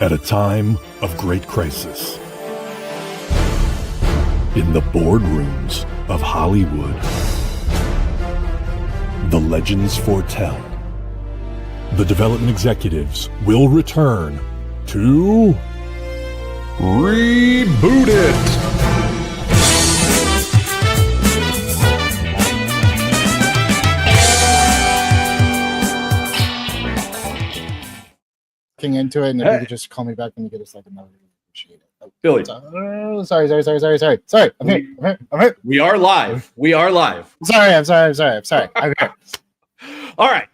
at a time of great crisis. In the boardrooms of Hollywood, the legends foretell the development executives will return to Reboot It! Into it, and if you could just call me back when you get a second, I would really appreciate it. Oh, Billy. Sorry. I'm here. We are live. I'm sorry. I'm here. All right.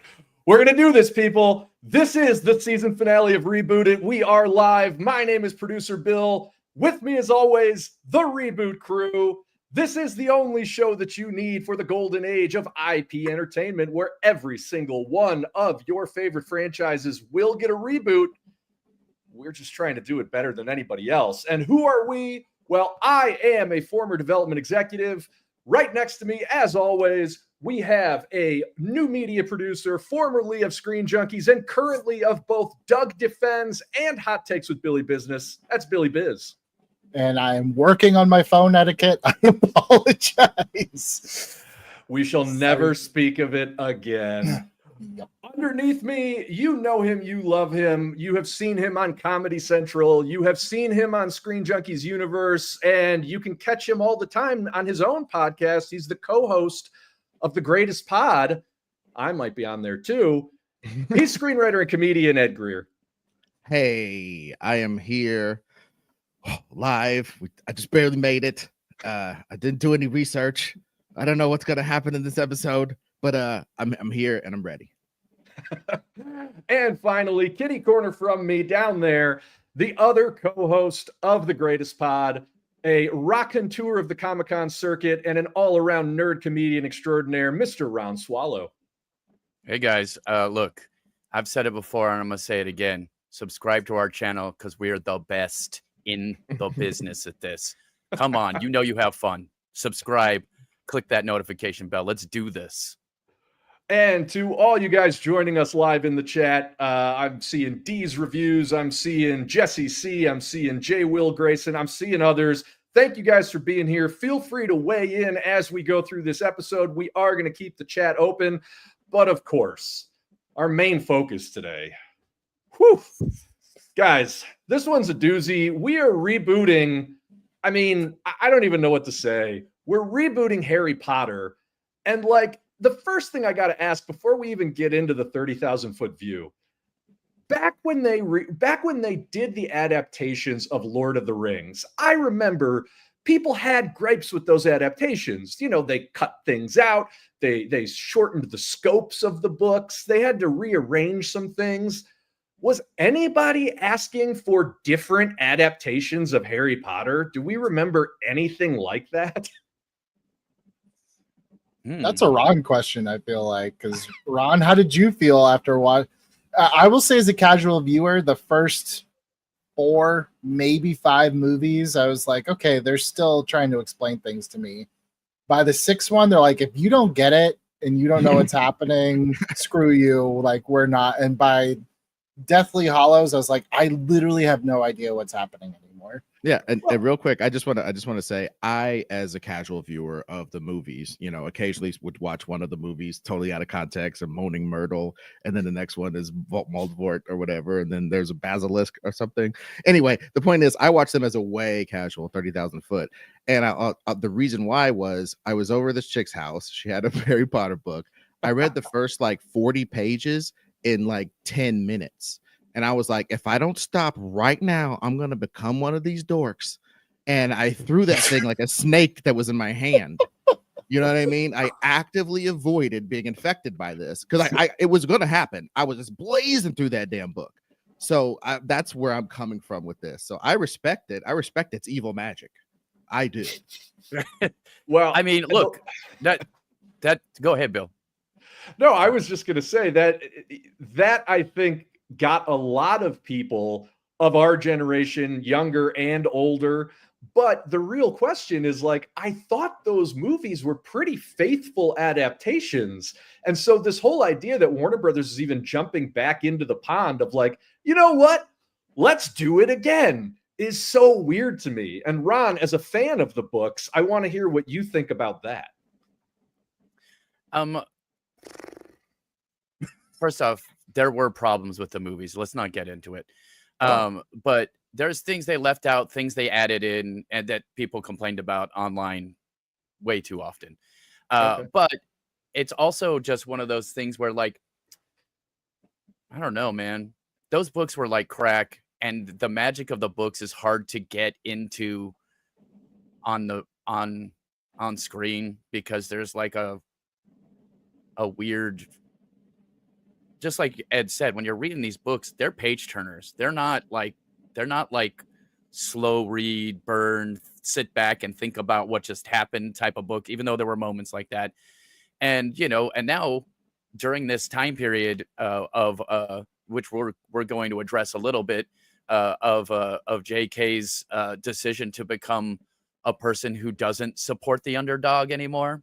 We're going to do this, people. This is the season finale of Reboot It. We are live. My name is producer Bill. With me, as always, the Reboot Crew. This is the only show that you need for the golden age of IP entertainment, where every single one of your favorite franchises will get a reboot. We're just trying to do it better than anybody else. And who are we? Well, I am a former development executive. Right next to me, as always, we have a new media producer, formerly of Screen Junkies and currently of both Doug Defends and Hot Takes with Billy Business. That's Billy Biz. And I am working on my phone etiquette. I apologize. We shall never speak of it again. Yep. Underneath me, you know him, you love him. You have seen him on Comedy Central. You have seen him on Screen Junkies Universe, and you can catch him all the time on his own podcast. He's the co-host of The Greatest Pod. I might be on there too. He's screenwriter and comedian Ed Greer. Hey, I am here. Live. I just barely made it. I didn't do any research. I don't know what's gonna happen in this episode, but I'm here and I'm ready. And finally, kitty corner from me down there, the other co-host of The Greatest Pod, a raconteur of the Comic-Con circuit and an all-around nerd comedian extraordinaire, Mr. Ron Swallow. Hey guys, look, I've said it before and I'm gonna say it again. Subscribe to our channel because we are the best in the business at this. Come on, you know you have fun. Subscribe, click that notification bell. Let's do this. And to all you guys joining us live in the chat, I'm seeing D's reviews, I'm seeing Jesse C, I'm seeing J. Will Grayson, I'm seeing others. Thank you guys for being here. Feel free to weigh in as we go through this episode. We are going to keep the chat open, but of course, our main focus today. Whew. Guys, this one's a doozy. We are rebooting. I mean, I don't even know what to say. We're rebooting Harry Potter. And like, the first thing I got to ask before we even get into the 30,000 foot view, back when they did the adaptations of Lord of the Rings, I remember people had gripes with those adaptations. You know, they cut things out. They shortened the scopes of the books. They had to rearrange some things. Was anybody asking for different adaptations of Harry Potter? Do we remember anything like that? That's a Ron question, I feel like. Because, Ron, how did you feel after what? I will say, as a casual viewer, the first 4, maybe 5 movies, I was like, okay, they're still trying to explain things to me. By the 6th one, they're like, if you don't get it and you don't know what's happening, screw you. Like, we're not. And by Deathly Hallows, I was like, I literally have no idea what's happening anymore. Yeah, and real quick, I just want to say, I, as a casual viewer of the movies, you know, occasionally would watch one of the movies totally out of context, and Moaning Myrtle, and then the next one is Voldemort or whatever, and then there's a basilisk or something. Anyway, the point is, I watched them as a way casual 30,000 foot, and the reason why was I was over this chick's house. She had a Harry Potter book. I read the first like 40 pages in like 10 minutes. And I was like, if I don't stop right now, I'm going to become one of these dorks. And I threw that thing like a snake that was in my hand. You know what I mean? I actively avoided being infected by this because it was going to happen. I was just blazing through that damn book. So that's where I'm coming from with this. So I respect it. I respect its evil magic. I do. Well, I mean, look, that go ahead, Bill. No, I was just going to say that I think got a lot of people of our generation, younger and older. But the real question is, like, I thought those movies were pretty faithful adaptations. And so this whole idea that Warner Brothers is even jumping back into the pond of like, you know what? let's do it again is so weird to me. And Ron, as a fan of the books, I want to hear what you think about that. First off, there were problems with the movies. Let's not get into it. But there's things they left out, things they added in, and that people complained about online way too often. But it's also just one of those things where, like, I don't know, man. Those books were like crack, and the magic of the books is hard to get into on screen because there's like a weird, just like Ed said, when you're reading these books, they're page turners. They're not like slow read, burn, sit back and think about what just happened type of book, even though there were moments like that. And, you know, and now during this time period of which we're going to address a little bit of JK's decision to become a person who doesn't support the underdog anymore.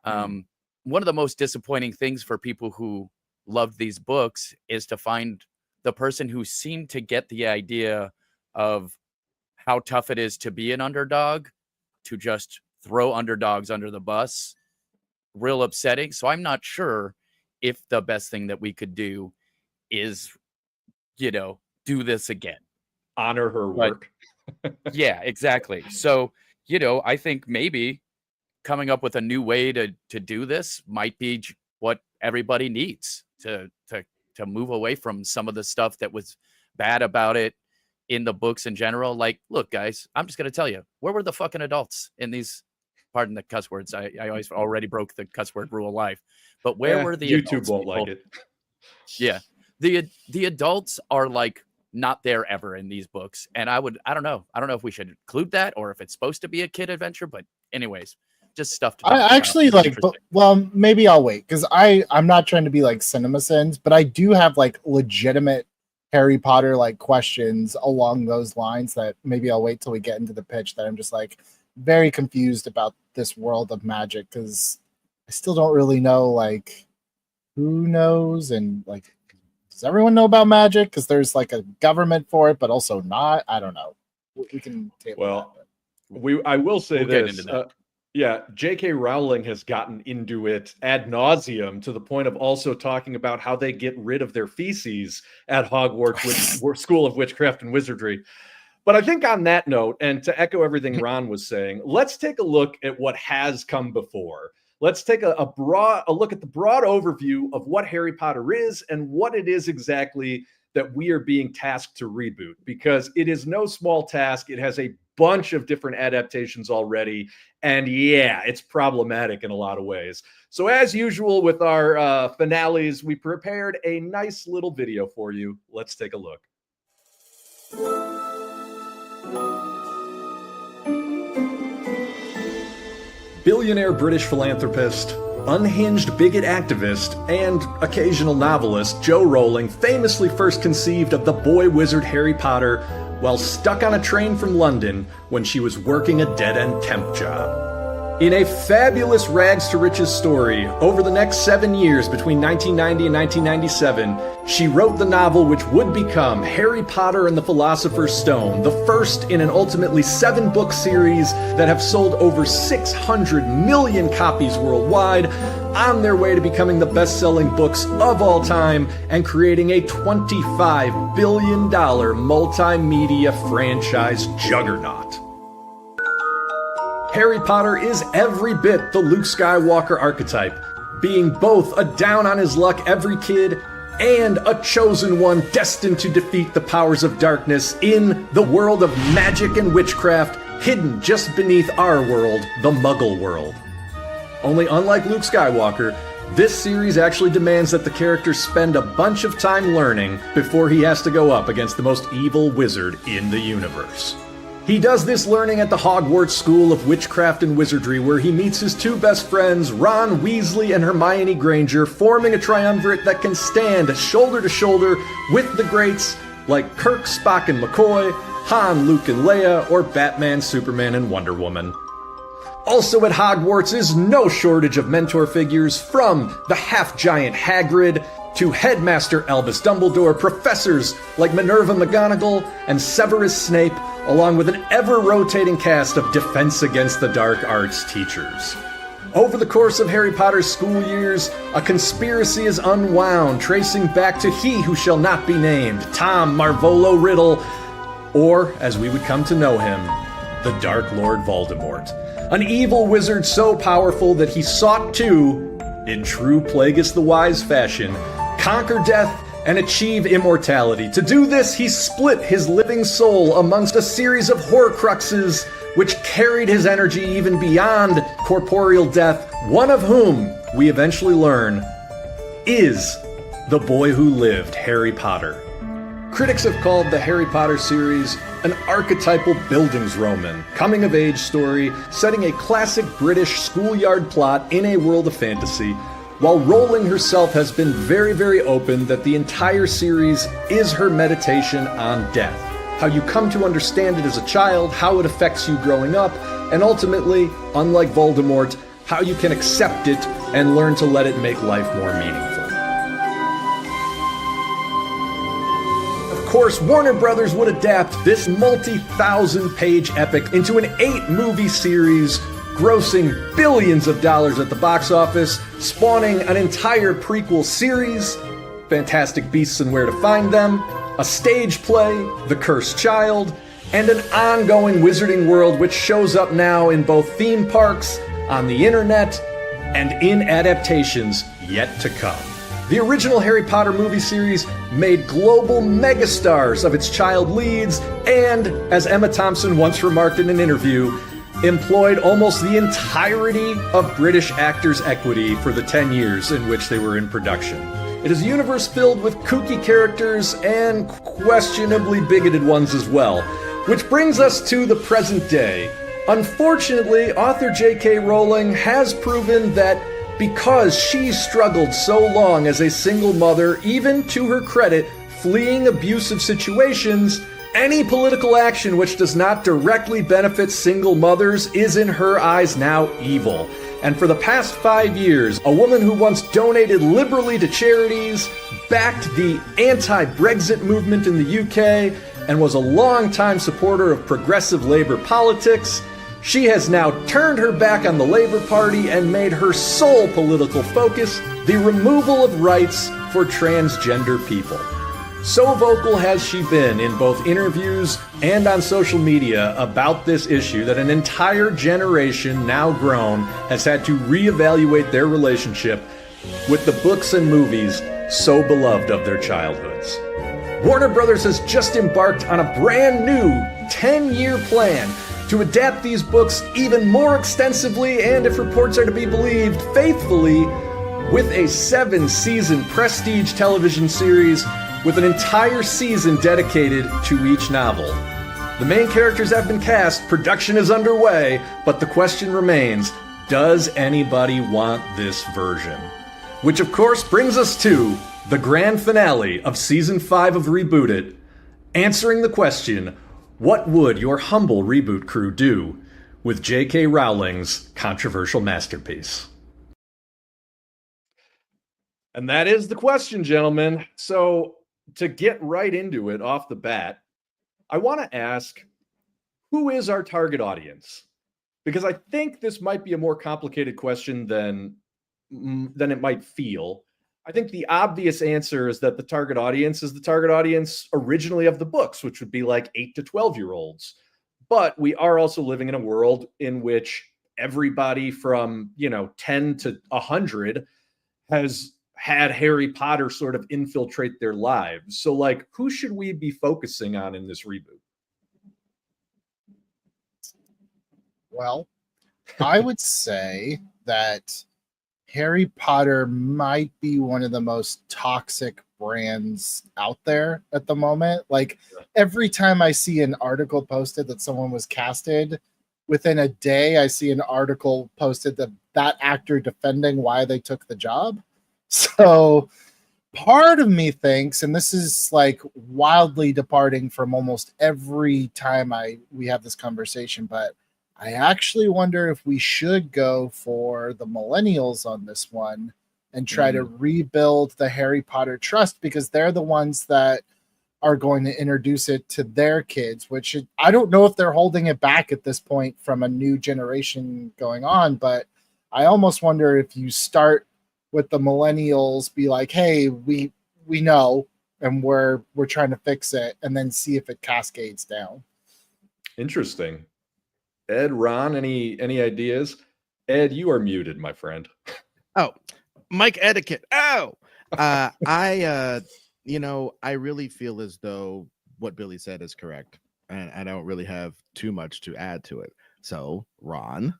One of the most disappointing things for people who loved these books is to find the person who seemed to get the idea of how tough it is to be an underdog to just throw underdogs under the bus. Real upsetting. So I'm not sure if the best thing that we could do is, you know, do this again. Honor her work. Yeah, exactly. So, you know, I think maybe coming up with a new way to do this might be what everybody needs to move away from some of the stuff that was bad about it in the books in general. Like, look, guys, I'm just going to tell you, where were the fucking adults in these, pardon the cuss words. I always already broke the cuss word rule of life, but where were the YouTube adults, won't people? like it. Yeah. The adults are like not there ever in these books. And I don't know if we should include that or if it's supposed to be a kid adventure, but anyways, just stuff to I actually like, well, maybe I'll wait because I'm not trying to be like CinemaSins, but I do have like legitimate Harry Potter like questions along those lines that maybe I'll wait till we get into the pitch, that I'm just like very confused about this world of magic because I still don't really know like who knows and like does everyone know about magic because there's like a government for it but also not. I don't know. We can table that. I will say we'll this. Yeah, J.K. Rowling has gotten into it ad nauseum to the point of also talking about how they get rid of their feces at Hogwarts School of Witchcraft and Wizardry. But I think on that note, and to echo everything Ron was saying, let's take a look at what has come before. Let's take a look at the broad overview of what Harry Potter is and what it is exactly that we are being tasked to reboot, because it is no small task. It has a bunch of different adaptations already. And yeah, it's problematic in a lot of ways. So as usual with our finales, we prepared a nice little video for you. Let's take a look. Billionaire British philanthropist, unhinged bigot activist, and occasional novelist Joe Rowling famously first conceived of the boy wizard Harry Potter while stuck on a train from London when she was working a dead-end temp job. In a fabulous rags to riches story, over the next 7 years between 1990 and 1997, she wrote the novel which would become Harry Potter and the Philosopher's Stone, the first in an ultimately 7-book series that have sold over 600 million copies worldwide, on their way to becoming the best-selling books of all time and creating a $25 billion multimedia franchise juggernaut. Harry Potter is every bit the Luke Skywalker archetype, being both a down-on-his-luck every kid and a chosen one destined to defeat the powers of darkness in the world of magic and witchcraft hidden just beneath our world, the Muggle world. Only unlike Luke Skywalker, this series actually demands that the character spend a bunch of time learning before he has to go up against the most evil wizard in the universe. He does this learning at the Hogwarts School of Witchcraft and Wizardry, where he meets his two best friends, Ron Weasley and Hermione Granger, forming a triumvirate that can stand shoulder to shoulder with the greats like Kirk, Spock, and McCoy, Han, Luke, and Leia, or Batman, Superman, and Wonder Woman. Also at Hogwarts is no shortage of mentor figures, from the half-giant Hagrid to Headmaster Albus Dumbledore, professors like Minerva McGonagall and Severus Snape, along with an ever-rotating cast of Defense Against the Dark Arts teachers. Over the course of Harry Potter's school years, a conspiracy is unwound, tracing back to he who shall not be named, Tom Marvolo Riddle, or, as we would come to know him, the Dark Lord Voldemort. An evil wizard so powerful that he sought to, in true Plagueis the Wise fashion, conquer death and achieve immortality. To do this, he split his living soul amongst a series of Horcruxes, which carried his energy even beyond corporeal death, one of whom, we eventually learn, is the boy who lived, Harry Potter. Critics have called the Harry Potter series an archetypal Bildungsroman, coming-of-age story setting a classic British schoolyard plot in a world of fantasy, while Rowling herself has been very, very open that the entire series is her meditation on death. How you come to understand it as a child, how it affects you growing up, and ultimately, unlike Voldemort, how you can accept it and learn to let it make life more meaningful. Of course, Warner Brothers would adapt this multi-thousand-page epic into an 8-movie series, grossing billions of dollars at the box office, spawning an entire prequel series, Fantastic Beasts and Where to Find Them, a stage play, The Cursed Child, and an ongoing wizarding world which shows up now in both theme parks, on the internet, and in adaptations yet to come. The original Harry Potter movie series made global megastars of its child leads and, as Emma Thompson once remarked in an interview, employed almost the entirety of British actors' equity for the 10 years in which they were in production. It is a universe filled with kooky characters and questionably bigoted ones as well, which brings us to the present day. Unfortunately, author J.K. Rowling has proven that because she struggled so long as a single mother, even to her credit, fleeing abusive situations, any political action which does not directly benefit single mothers is in her eyes now evil. And for the past 5 years, a woman who once donated liberally to charities, backed the anti-Brexit movement in the UK, and was a longtime supporter of progressive Labour politics, she has now turned her back on the Labour Party and made her sole political focus the removal of rights for transgender people. So vocal has she been in both interviews and on social media about this issue that an entire generation, now grown, has had to reevaluate their relationship with the books and movies so beloved of their childhoods. Warner Brothers has just embarked on a brand new 10-year plan to adapt these books even more extensively and, if reports are to be believed, faithfully, with a 7-season prestige television series with an entire season dedicated to each novel. The main characters have been cast, production is underway, but the question remains, does anybody want this version? Which of course brings us to the grand finale of Season 5 of Reboot It, answering the question, what would your humble reboot crew do with J.K. Rowling's controversial masterpiece? And that is the question, gentlemen. So, to get right into it off the bat, I want to ask, who is our target audience? Because I think this might be a more complicated question than it might feel. I think the obvious answer is that the target audience is the target audience originally of the books, which would be like 8 to 12-year-olds. But we are also living in a world in which everybody from, 10 to 100 has had Harry Potter sort of infiltrate their lives. So, who should we be focusing on in this reboot? Well, I would say that Harry Potter might be one of the most toxic brands out there at the moment. Every time I see an article posted that someone was casted, within a day I see an article posted that actor defending why they took the job. So part of me thinks, and this is wildly departing from almost every time we have this conversation, but I actually wonder if we should go for the millennials on this one, and try to rebuild the Harry Potter trust, because they're the ones that are going to introduce it to their kids, which I don't know if they're holding it back at this point from a new generation going on, but I almost wonder if you start with the millennials, be like, hey, we know, and we're trying to fix it, and then see if it cascades down. Interesting. Ed, Ron, any ideas? Ed, you are muted, my friend. Oh, mic etiquette. Oh, I really feel as though what Billy said is correct, and I don't really have too much to add to it. So, Ron,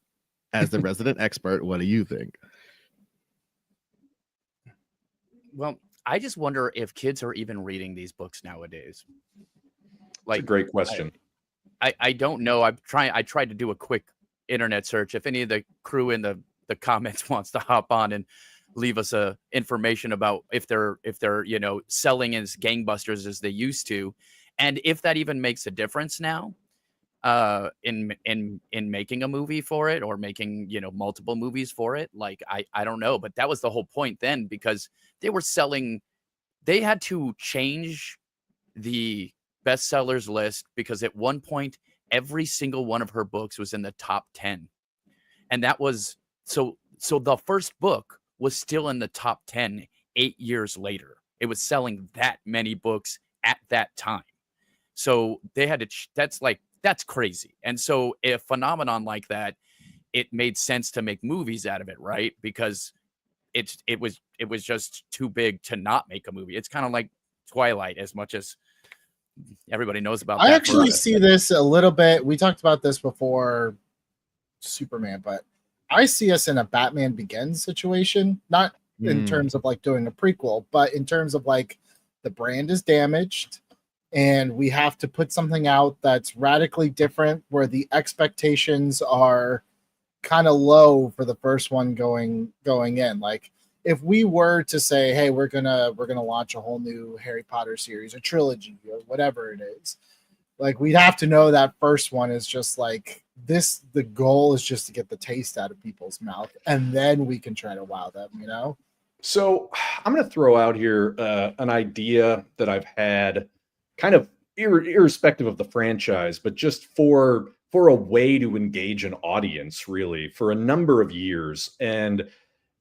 as the resident expert, what do you think? Well, I just wonder if kids are even reading these books nowadays. Like, that's a great question. I don't know. I tried to do a quick internet search. If any of the crew in the comments wants to hop on and leave us information about if they're selling as gangbusters as they used to, and if that even makes a difference now in making a movie for it, or making multiple movies for it. Like I don't know, but that was the whole point then, because they had to change the bestsellers list, because at one point every single one of her books was in the top 10, and that was so the first book was still in the top 10 8 years later. It was selling that many books at that time, so they had to that's crazy. And so a phenomenon like that, it made sense to make movies out of it, right? Because it was just too big to not make a movie. It's kind of like Twilight, as much as everybody knows about. I actually see this a little bit. We talked about this before Superman, but I see us in a Batman Begins situation, not in terms of like doing a prequel, but in terms of like the brand is damaged and we have to put something out that's radically different, where the expectations are kind of low for the first one going in. Like if we were to say, hey, we're gonna launch a whole new Harry Potter series, a trilogy, or whatever it is, like we'd have to know that first one is just like this. The goal is just to get the taste out of people's mouth, and then we can try to wow them, So I'm going to throw out here an idea that I've had, kind of irrespective of the franchise, but just for a way to engage an audience, really, for a number of years. And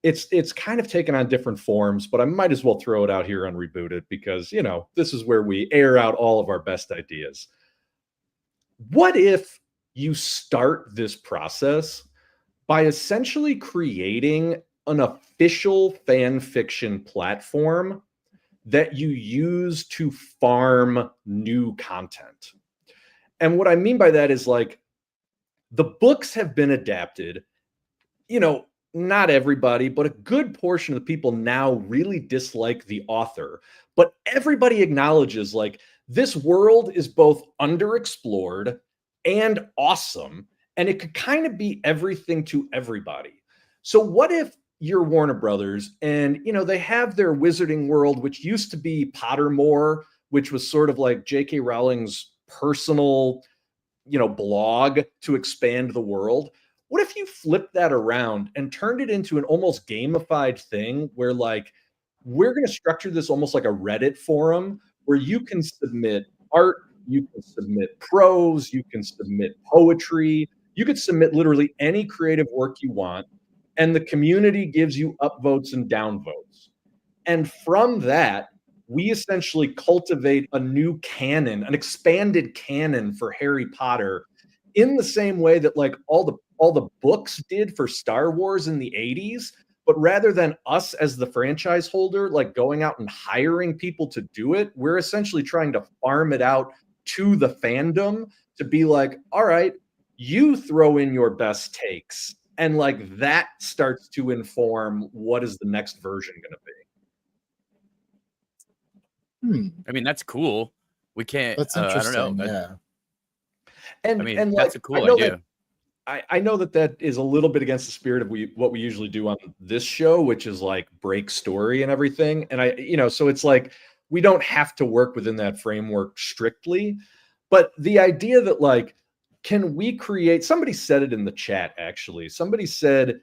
it's kind of taken on different forms, but I might as well throw it out here on Rebooted, because, this is where we air out all of our best ideas. What if you start this process by essentially creating an official fan fiction platform that you use to farm new content? And what I mean by that is, like, the books have been adapted. Not everybody, but a good portion of the people now really dislike the author. But everybody acknowledges, like, this world is both underexplored and awesome, and it could kind of be everything to everybody. So what if you're Warner Brothers and, they have their Wizarding World, which used to be Pottermore, which was sort of like J.K. Rowling's personal, blog to expand the world. What if you flipped that around and turned it into an almost gamified thing where, like, we're going to structure this almost like a Reddit forum where you can submit art, you can submit prose, you can submit poetry, you could submit literally any creative work you want, and the community gives you upvotes and downvotes. And from that, we essentially cultivate a new canon, an expanded canon for Harry Potter, in the same way that, like, all the books did for Star Wars in the 80s. But rather than us as the franchise holder, like, going out and hiring people to do it, we're essentially trying to farm it out to the fandom to be like, all right, you throw in your best takes. And, like, that starts to inform what is the next version going to be. I mean, that's cool. We can't. That's I don't interesting. know. Yeah. And that's like, a cool idea. I know that is a little bit against the spirit of what we usually do on this show, which is like break story and everything. And so it's like, we don't have to work within that framework strictly, but the idea that, like, can we create, somebody said it in the chat, actually, somebody said,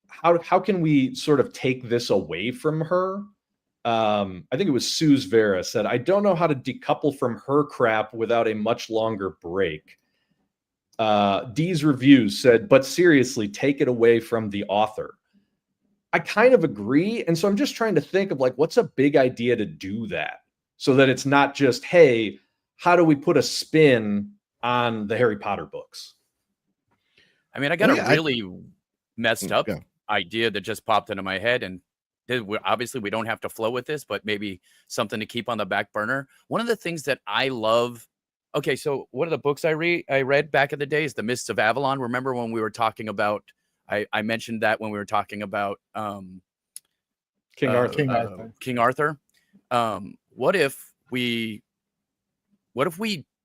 how can we sort of take this away from her? I think it was Suze Vera said, I don't know how to decouple from her crap without a much longer break. Dee's reviews said, but seriously, take it away from the author. I kind of agree. And so I'm just trying to think of like, what's a big idea to do that so that it's not just, hey, how do we put a spin on the Harry Potter books? I mean, I got a really messed up idea that just popped into my head, and obviously we don't have to flow with this, but maybe something to keep on the back burner. One of the things that I love. Okay, so one of the books I read back in the day is The Mists of Avalon. Remember when we were talking about? I mentioned that when we were talking about King Arthur. King Arthur. What if we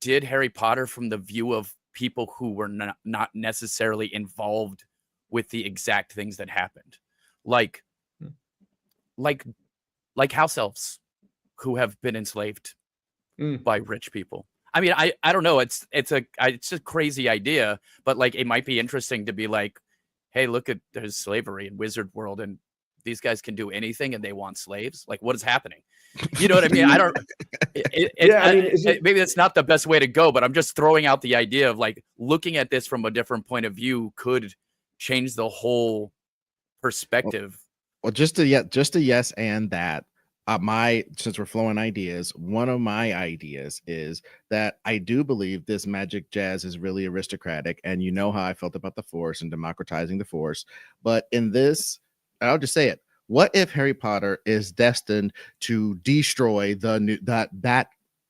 did Harry Potter from the view of people who were not necessarily involved with the exact things that happened, like house elves who have been enslaved by rich people. I mean, I don't know. It's a crazy idea, but like it might be interesting to be like, hey, look at there's slavery in Wizard World, and these guys can do anything, and they want slaves. Like, what is happening? You know what I mean? I don't. Maybe that's not the best way to go, but I'm just throwing out the idea of like looking at this from a different point of view could change the whole perspective. Well, just a yes and that. Since we're flowing ideas, one of my ideas is that I do believe this magic jazz is really aristocratic, and you know how I felt about the Force and democratizing the Force. But in this, I'll just say it. What if Harry Potter is destined to destroy that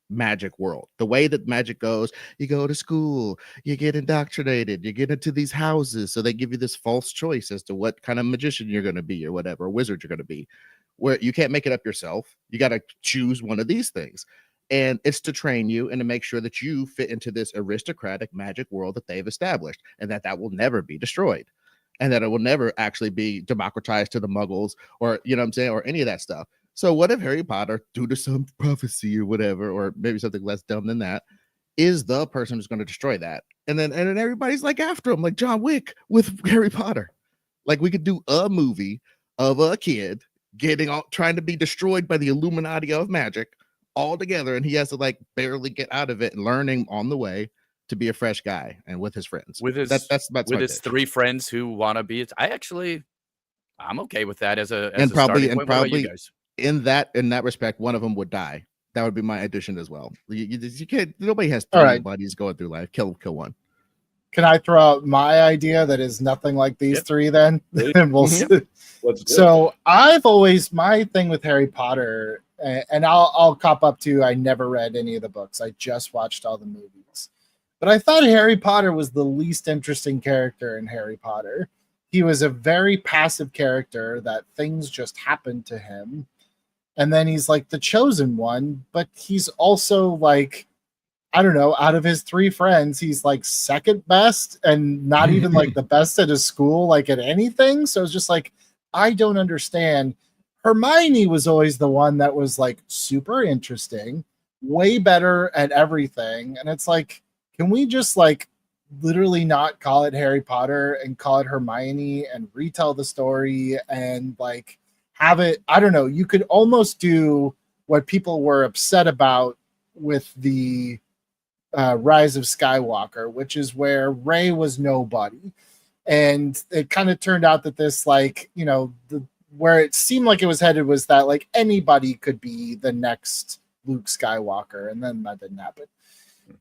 magic world? The way that magic goes, you go to school, you get indoctrinated, you get into these houses, so they give you this false choice as to what kind of magician you're going to be or whatever, wizard you're going to be, where you can't make it up yourself. You got to choose one of these things. And it's to train you and to make sure that you fit into this aristocratic magic world that they've established, and that will never be destroyed, and that it will never actually be democratized to the muggles, or, you know what I'm saying, or any of that stuff. So what if Harry Potter, due to some prophecy or whatever, or maybe something less dumb than that, is the person who's going to destroy that? And then everybody's like after him, like John Wick with Harry Potter. Like we could do a movie of a kid trying to be destroyed by the Illuminati of magic all together, and he has to like barely get out of it and learning on the way to be a fresh guy and with his friends. With his his three friends who want to be. I'm okay with that as a probably starting point. What about you guys? In that respect, one of them would die. That would be my addition as well. You can't. Nobody has three buddies going through life. Kill one. Can I throw out my idea that is nothing like these three then? And we'll see. So my thing with Harry Potter, and I'll cop up to, I never read any of the books. I just watched all the movies. But I thought Harry Potter was the least interesting character in Harry Potter. He was a very passive character that things just happened to him. And then he's like the chosen one, but he's also like, I don't know, out of his three friends, he's like second best and not even like the best at his school, like at anything. So it's just like, I don't understand. Hermione was always the one that was like super interesting, way better at everything. And it's like, can we just like literally not call it Harry Potter and call it Hermione and retell the story and like have it? I don't know. You could almost do what people were upset about with the Rise of Skywalker, which is where Rey was nobody. And it kind of turned out that this, like, you know, where it seemed like it was headed was that like anybody could be the next Luke Skywalker, and then that didn't happen.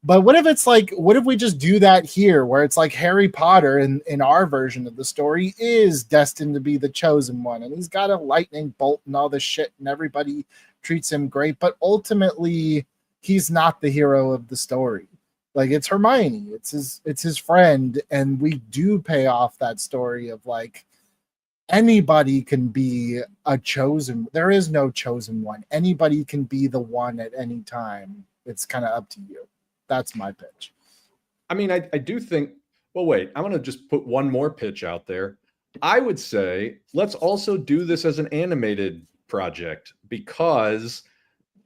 But what if we just do that here, where it's like Harry Potter in our version of the story is destined to be the chosen one, and he's got a lightning bolt and all this shit, and everybody treats him great, but ultimately he's not the hero of the story. Like, it's Hermione, it's his friend, and we do pay off that story of like anybody can be a chosen. There is no chosen one. Anybody can be the one at any time. It's kind of up to you. That's my pitch. I mean, I do think, well, wait, I'm going to just put one more pitch out there. I would say let's also do this as an animated project, because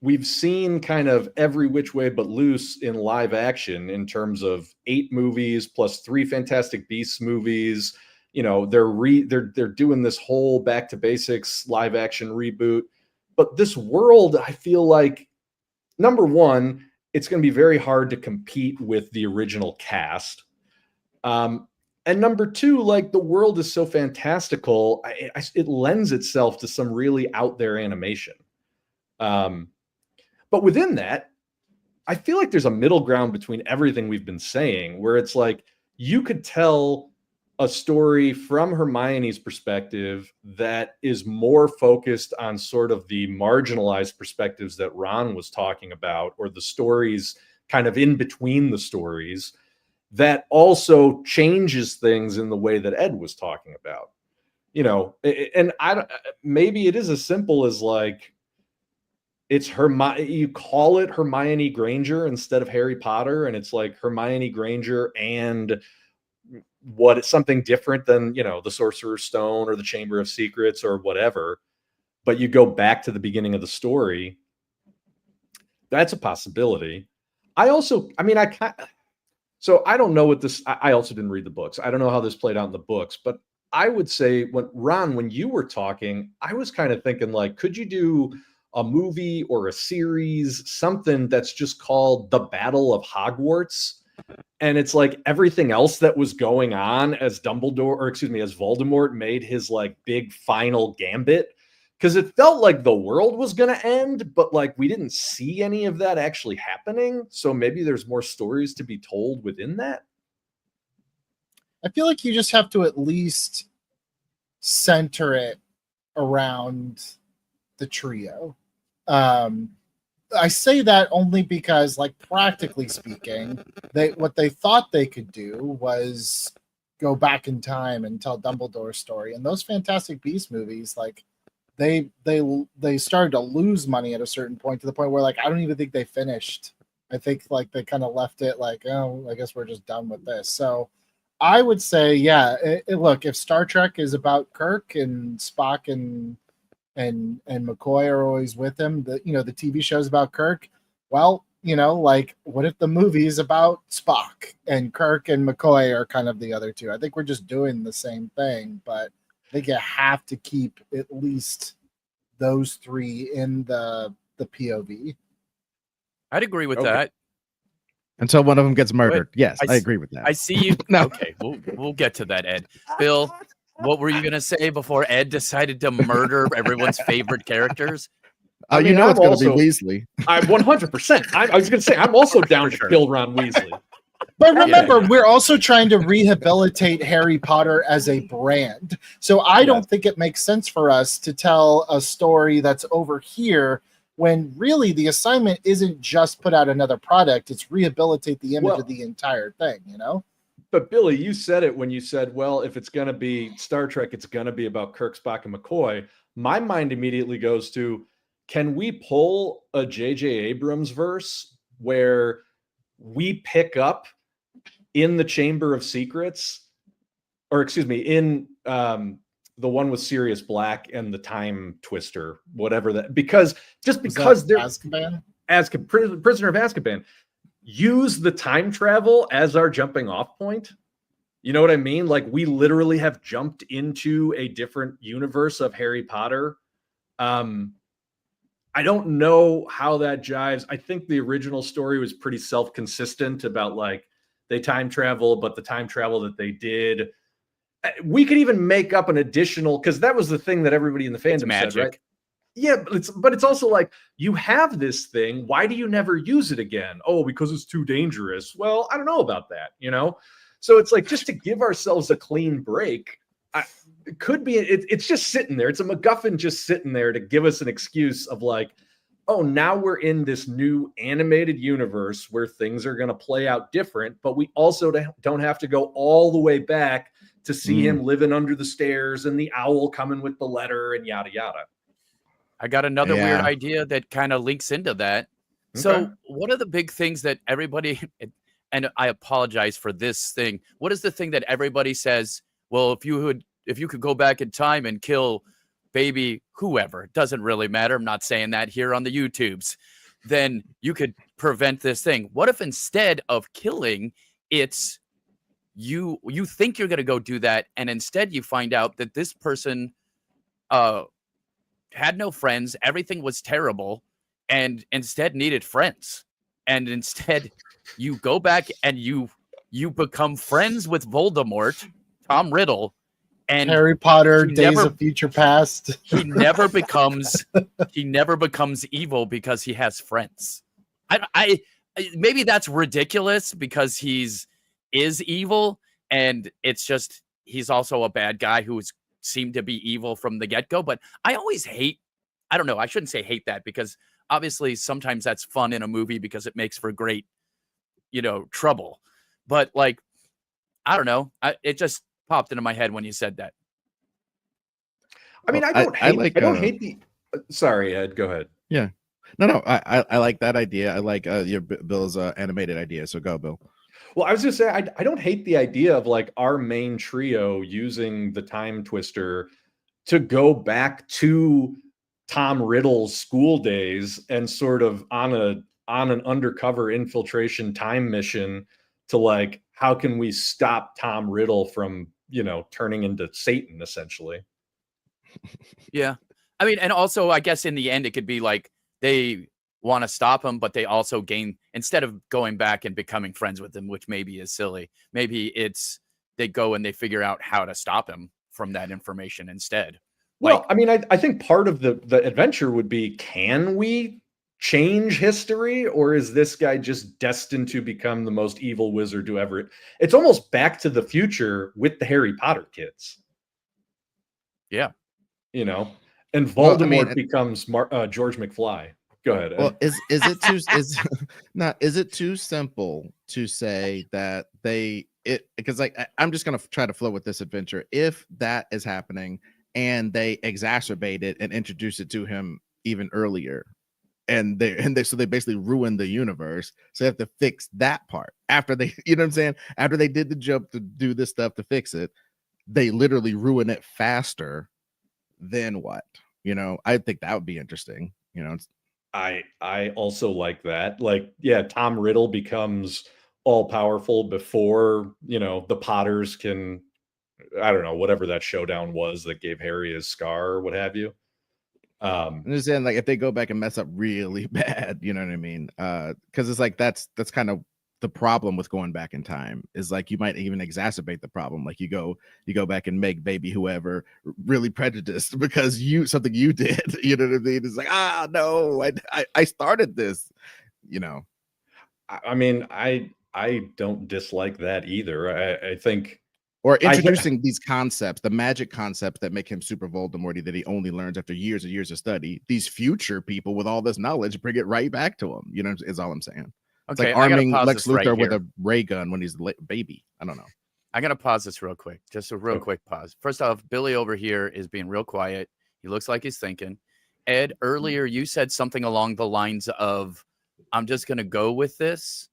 we've seen kind of every which way but loose in live action in terms of 8 movies plus 3 Fantastic Beasts movies, you know, they're doing this whole back to basics live action reboot. But this world, I feel like, number one, it's going to be very hard to compete with the original cast. And number two, like, the world is so fantastical, it lends itself to some really out there animation. But within that, I feel like there's a middle ground between everything we've been saying, where it's like you could tell a story from Hermione's perspective that is more focused on sort of the marginalized perspectives that Ron was talking about, or the stories kind of in between the stories, that also changes things in the way that Ed was talking about. You know, and maybe it is as simple as like, it's you call it Hermione Granger instead of Harry Potter, and it's like Hermione Granger and what it's something different than, you know, the Sorcerer's Stone or the Chamber of Secrets or whatever, but you go back to the beginning of the story. That's a possibility. So I don't know what this, I also didn't read the books. I don't know how this played out in the books, but I would say when you were talking, I was kind of thinking like, could you do a movie or a series, something that's just called The Battle of Hogwarts? And it's like everything else that was going on as Voldemort made his like big final gambit. Because it felt like the world was going to end, but like we didn't see any of that actually happening. So maybe there's more stories to be told within that. I feel like you just have to at least center it around the trio. I say that only because, like, practically speaking, what they thought they could do was go back in time and tell Dumbledore's story. And those Fantastic Beasts movies, like, they started to lose money at a certain point, to the point where, like, I don't even think they finished. I think, like, they kind of left it like, oh, I guess we're just done with this. So I would say, yeah, look, if Star Trek is about Kirk and Spock and McCoy are always with him, the TV show's about Kirk, well, like, what if the movie is about Spock and Kirk and McCoy are kind of the other two? I think we're just doing the same thing, but I think you have to keep at least those three in the POV. I'd agree with Okay. that. Until one of them gets murdered. Wait, Yes, I agree with that. I see you. No. Okay, we'll get to that, Ed. Bill, what were you going to say before Ed decided to murder everyone's favorite characters? I mean, it's I'm going to also- be Weasley. I'm 100%. I was going to say, I'm also down For to sure. kill Ron Weasley. But remember, we're also trying to rehabilitate Harry Potter as a brand. So I don't think it makes sense for us to tell a story that's over here when really the assignment isn't just put out another product, it's rehabilitate the image of the entire thing, But Billy, you said it when you said, well, if it's going to be Star Trek, it's going to be about Kirk, Spock, and McCoy. My mind immediately goes to, can we pull a J.J. Abrams verse where we pick up in the Chamber of Secrets, or excuse me, in the one with Sirius Black and the Time Twister, whatever that, because they're Azkaban? Prisoner of Azkaban, use the time travel as our jumping off point. You know what I mean? Like, we literally have jumped into a different universe of Harry Potter. I don't know how that jives. I think the original story was pretty self-consistent about, like, they time travel, but the time travel that they did, we could even make up an additional, because that was the thing that everybody in the fandom said, right? Yeah, but it's also like, you have this thing. Why do you never use it again? Oh, because it's too dangerous. Well, I don't know about that, So it's like, just to give ourselves a clean break, it could be, it's just sitting there. It's a MacGuffin just sitting there to give us an excuse of like, oh, now we're in this new animated universe where things are going to play out different, but we also don't have to go all the way back to see him living under the stairs and the owl coming with the letter and yada, yada. I got another weird idea that kind of links into that. Okay. So one of the big things that everybody, and I apologize for this thing, what is the thing that everybody says, well, if you could go back in time and kill baby whoever, it doesn't really matter, I'm not saying that here on the YouTubes, then you could prevent this thing. What if instead of killing, it's you think you're going to go do that, and instead you find out that this person had no friends, everything was terrible, and instead needed friends. And instead you go back and you become friends with Voldemort, Tom Riddle, and Harry Potter, he Days never- of Future Past. he never becomes evil because he has friends. I maybe that's ridiculous because is evil, and it's just he's also a bad guy who's seemed to be evil from the get-go. But I always I don't know, I shouldn't say hate that, because obviously sometimes that's fun in a movie because it makes for great, trouble. But like, I don't know, it just popped into my head when you said that. I mean, Well, I don't hate the. Sorry, Ed. Go ahead. Yeah. No. I like that idea. I like your Bill's animated idea. So go, Bill. Well, I was just saying, I don't hate the idea of like our main trio using the time twister to go back to Tom Riddle's school days and sort of on an undercover infiltration time mission to like, how can we stop Tom Riddle from, turning into Satan essentially. Yeah. I mean, and also I guess in the end it could be like they want to stop him, but they also gain, instead of going back and becoming friends with him, which maybe is silly, maybe it's they go and they figure out how to stop him from that information instead. Well, I mean, I think part of the adventure would be, can we change history, or is this guy just destined to become the most evil wizard to ever? It's almost Back to the Future with the Harry Potter kids. Yeah. And Voldemort becomes George McFly. Go ahead, Ed. Well, is it too simple to say that because I'm just gonna try to flow with this adventure. If that is happening and they exacerbate it and introduce it to him even earlier, and they basically ruin the universe, so they have to fix that part after they, what I'm saying, after they did the jump to do this stuff to fix it, they literally ruin it faster. Then what? I think that would be interesting. I also like that. Like, yeah, Tom Riddle becomes all powerful before, the Potters can, I don't know, whatever that showdown was that gave Harry his scar or what have you. I'm just saying, like, if they go back and mess up really bad, you know what I mean? Because it's like that's kind of the problem with going back in time, is like you might even exacerbate the problem. Like you go back and make baby whoever really prejudiced because something you did. You know what I mean? It's like, no, I started this. I mean, I don't dislike that either. I think. Or introducing these concepts, the magic concepts that make him super Voldemorty that he only learns after years and years of study. These future people with all this knowledge bring it right back to him. Is all I'm saying. It's Okay, like arming Lex Luthor with a ray gun when he's a baby. I don't know. I got to pause this real quick. Just a real quick pause. First off, Billy over here is being real quiet. He looks like he's thinking. Ed, earlier you said something along the lines of, I'm just going to go with this.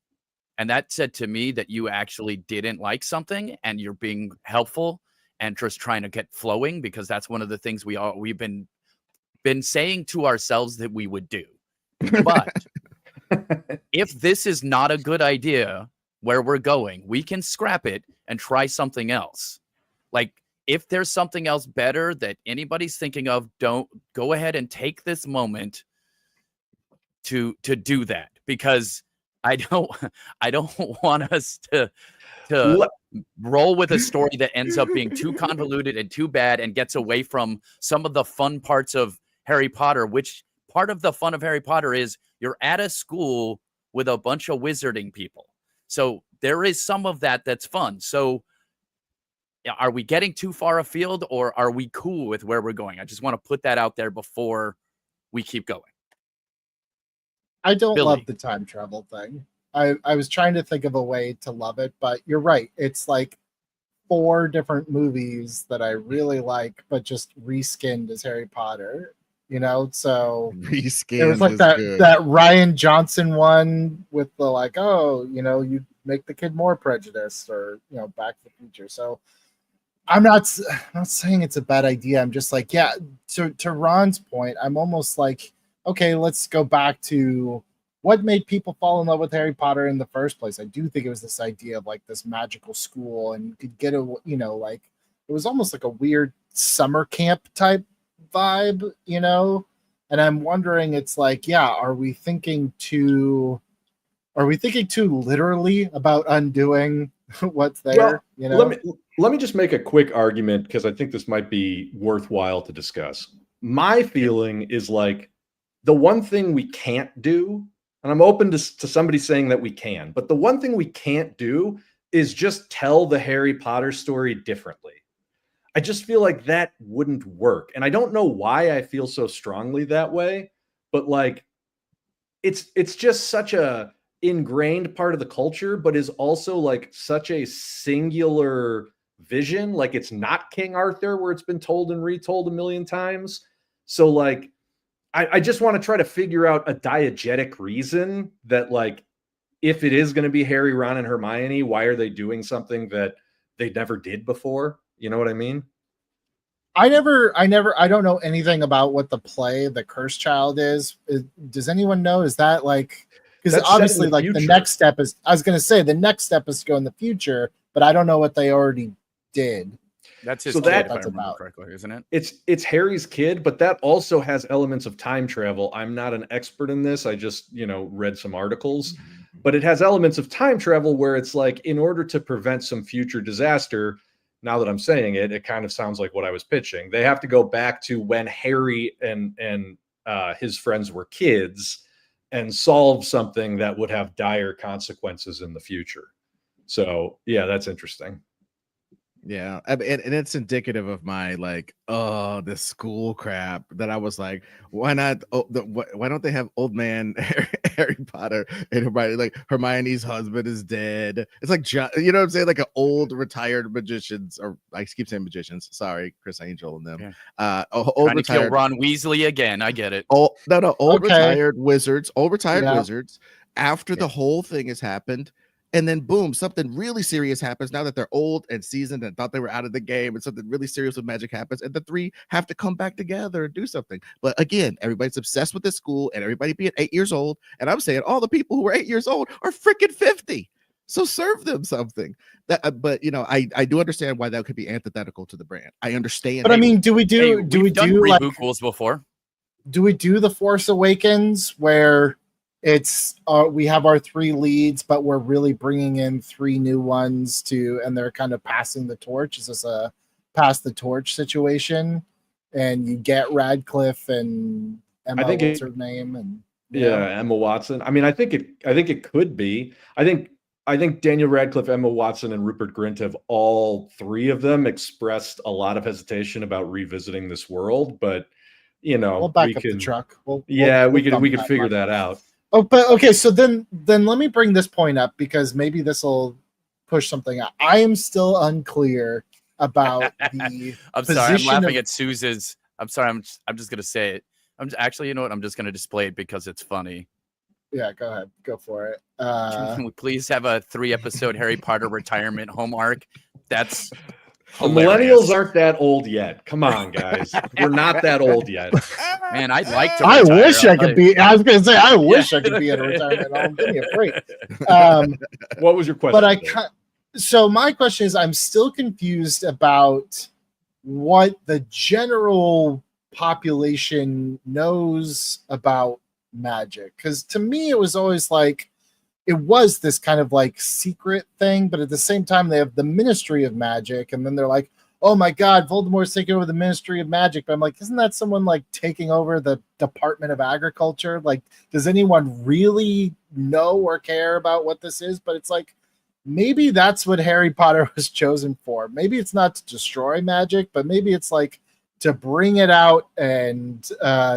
And that said to me that you actually didn't like something and you're being helpful and just trying to get flowing, because that's one of the things we've been saying to ourselves that we would do. But if this is not a good idea where we're going, we can scrap it and try something else. Like, if there's something else better that anybody's thinking of, don't go ahead and take this moment to do that, because I don't want us to roll with a story that ends up being too convoluted and too bad and gets away from some of the fun parts of Harry Potter, which part of the fun of Harry Potter is you're at a school with a bunch of wizarding people. So there is some of that that's fun. So are we getting too far afield, or are we cool with where we're going? I just want to put that out there before we keep going. I don't Billy. love the time travel thing. I was trying to think of a way to love it, but you're right. It's like 4 different movies that I really like, but just reskinned as Harry Potter. So Reskinned. it was like that Ryan Johnson one with the like, you make the kid more prejudiced, or Back to the Future. So I'm not saying it's a bad idea. I'm just like, yeah. To Ron's point, I'm almost like, okay, let's go back to what made people fall in love with Harry Potter in the first place. I do think it was this idea of like this magical school, and you could get a, you know, like it was almost like a weird summer camp type vibe, you know. And I'm wondering, it's like, yeah, are we thinking too literally about undoing what's there? Well, you know, let me just make a quick argument, because I think this might be worthwhile to discuss. My feeling is like, the one thing we can't do, and I'm open to somebody saying that we can, but the one thing we can't do is just tell the Harry Potter story differently. I just feel like that wouldn't work. And I don't know why I feel so strongly that way, but like it's just such a ingrained part of the culture, but is also like such a singular vision. Like it's not King Arthur, where it's been told and retold a million times. So like I just want to try to figure out a diegetic reason that, like, if it is going to be Harry, Ron, and Hermione, why are they doing something that they never did before? You know what I mean? I don't know anything about what the play The Cursed Child is. Does anyone know? Is that like, because That's set in obviously the like the future. next step is, I was going to say the next step is to go in the future, but I don't know what they already did. That's his So kid, that- if I that's remember about. correctly, isn't it? It's Harry's kid, but that also has elements of time travel. I'm not an expert in this. I just, read some articles, but it has elements of time travel where it's like, in order to prevent some future disaster, now that I'm saying it, it kind of sounds like what I was pitching. They have to go back to when Harry and his friends were kids and solve something that would have dire consequences in the future. So yeah, that's interesting. Yeah, and it's indicative of my like, the school crap that I was like, why not? Why don't they have old man Harry Potter and Hermione? Like Hermione's husband is dead. It's like you know what I'm saying, like an old retired magicians, or I keep saying magicians. Sorry, Chris Angel and them. Yeah. Old Trying to kill retired Ron Weasley again. I get it. old Okay. retired wizards. Old retired Yeah. wizards. After the whole thing has happened. And then boom, something really serious happens now that they're old and seasoned and thought they were out of the game, and something really serious with magic happens, and the three have to come back together and do something. But again, everybody's obsessed with this school and everybody being 8 years old. And I'm saying all the people who were 8 years old are freaking 50. So serve them something. But I do understand why that could be antithetical to the brand. I understand. But I mean, do we Hey, do we've done like, reboot before? do we do the Force Awakens where it's we have our three leads, but we're really bringing in three new ones and they're kind of passing the torch? Is this a pass the torch situation? And you get Radcliffe and Emma, what's her name? And Emma Watson. I mean, I think it could be. I think Daniel Radcliffe, Emma Watson, and Rupert Grint have, all three of them, expressed a lot of hesitation about revisiting this world, but we'll back up the truck. We could figure that out. Oh, but okay, so then let me bring this point up, because maybe this will push something out. I am still unclear about the I'm sorry, I'm laughing of, at Suze's. I'm sorry, I'm just gonna say it. Actually, you know what? I'm just gonna display it because it's funny. Yeah, go ahead, go for it. Can we please have a 3-episode Harry Potter retirement home arc? That's the hilarious. millennials aren't that old yet. Come on, guys. We're not that old yet. Man, I'd like to. I retire. wish I could be. I was going to say, I wish I could be in a retirement home. Give me a break. What was your question? But so my question is, I'm still confused about what the general population knows about magic. Because to me, it was always like, it was this kind of like secret thing, but at the same time, they have the Ministry of Magic, and then they're like, oh my God, Voldemort's taking over the Ministry of Magic. But I'm like, isn't that someone like taking over the Department of Agriculture? Like, does anyone really know or care about what this is? But it's like, maybe that's what Harry Potter was chosen for. Maybe it's not to destroy magic, but maybe it's like to bring it out, and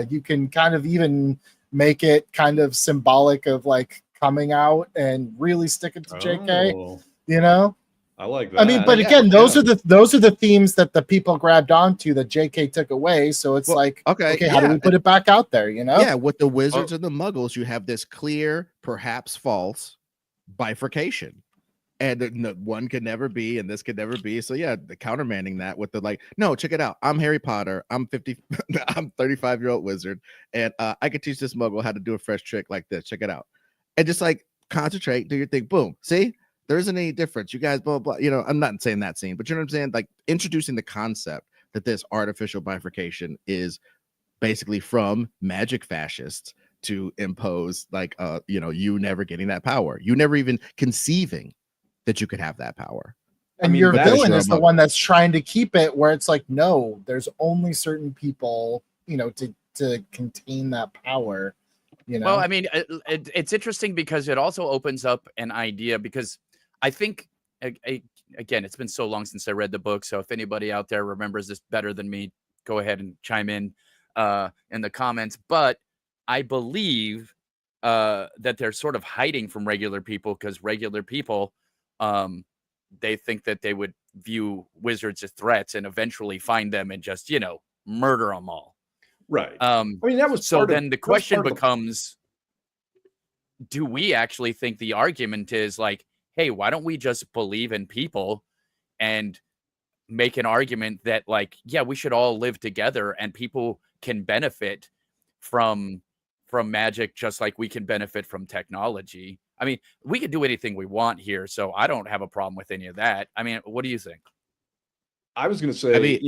you can kind of even make it kind of symbolic of like coming out and really sticking to JK, I like that. I mean, but again, those are the themes that the people grabbed onto that JK took away. So it's okay, how do we put it back out there? Yeah, with the wizards and the muggles, you have this clear, perhaps false bifurcation. And one could never be, and this could never be. So yeah, the countermanding that with the like, no, check it out. I'm Harry Potter. I'm 35-year-old wizard, and I could teach this muggle how to do a fresh trick like this. Check it out. and just like concentrate, do your thing. Boom. See, there isn't any difference. You guys, blah, blah. You know, I'm not saying that scene, but you know what I'm saying? Like introducing the concept that this artificial bifurcation is basically from magic fascists to impose like you never getting that power, you never even conceiving that you could have that power. And your villain is the one that's trying to keep it where it's like, no, there's only certain people, to contain that power. Well, I mean, it's interesting because it also opens up an idea, because I think, again, it's been so long since I read the book. So if anybody out there remembers this better than me, go ahead and chime in the comments. But I believe that they're sort of hiding from regular people, because regular people, they think that they would view wizards as threats and eventually find them and just, murder them all. Right. I mean, that was so. Then the question becomes, do we actually think the argument is like, hey, why don't we just believe in people and make an argument that like, yeah, we should all live together and people can benefit from magic just like we can benefit from technology. I mean, we can do anything we want here, so I don't have a problem with any of that. I mean, what do you think? I was going to say,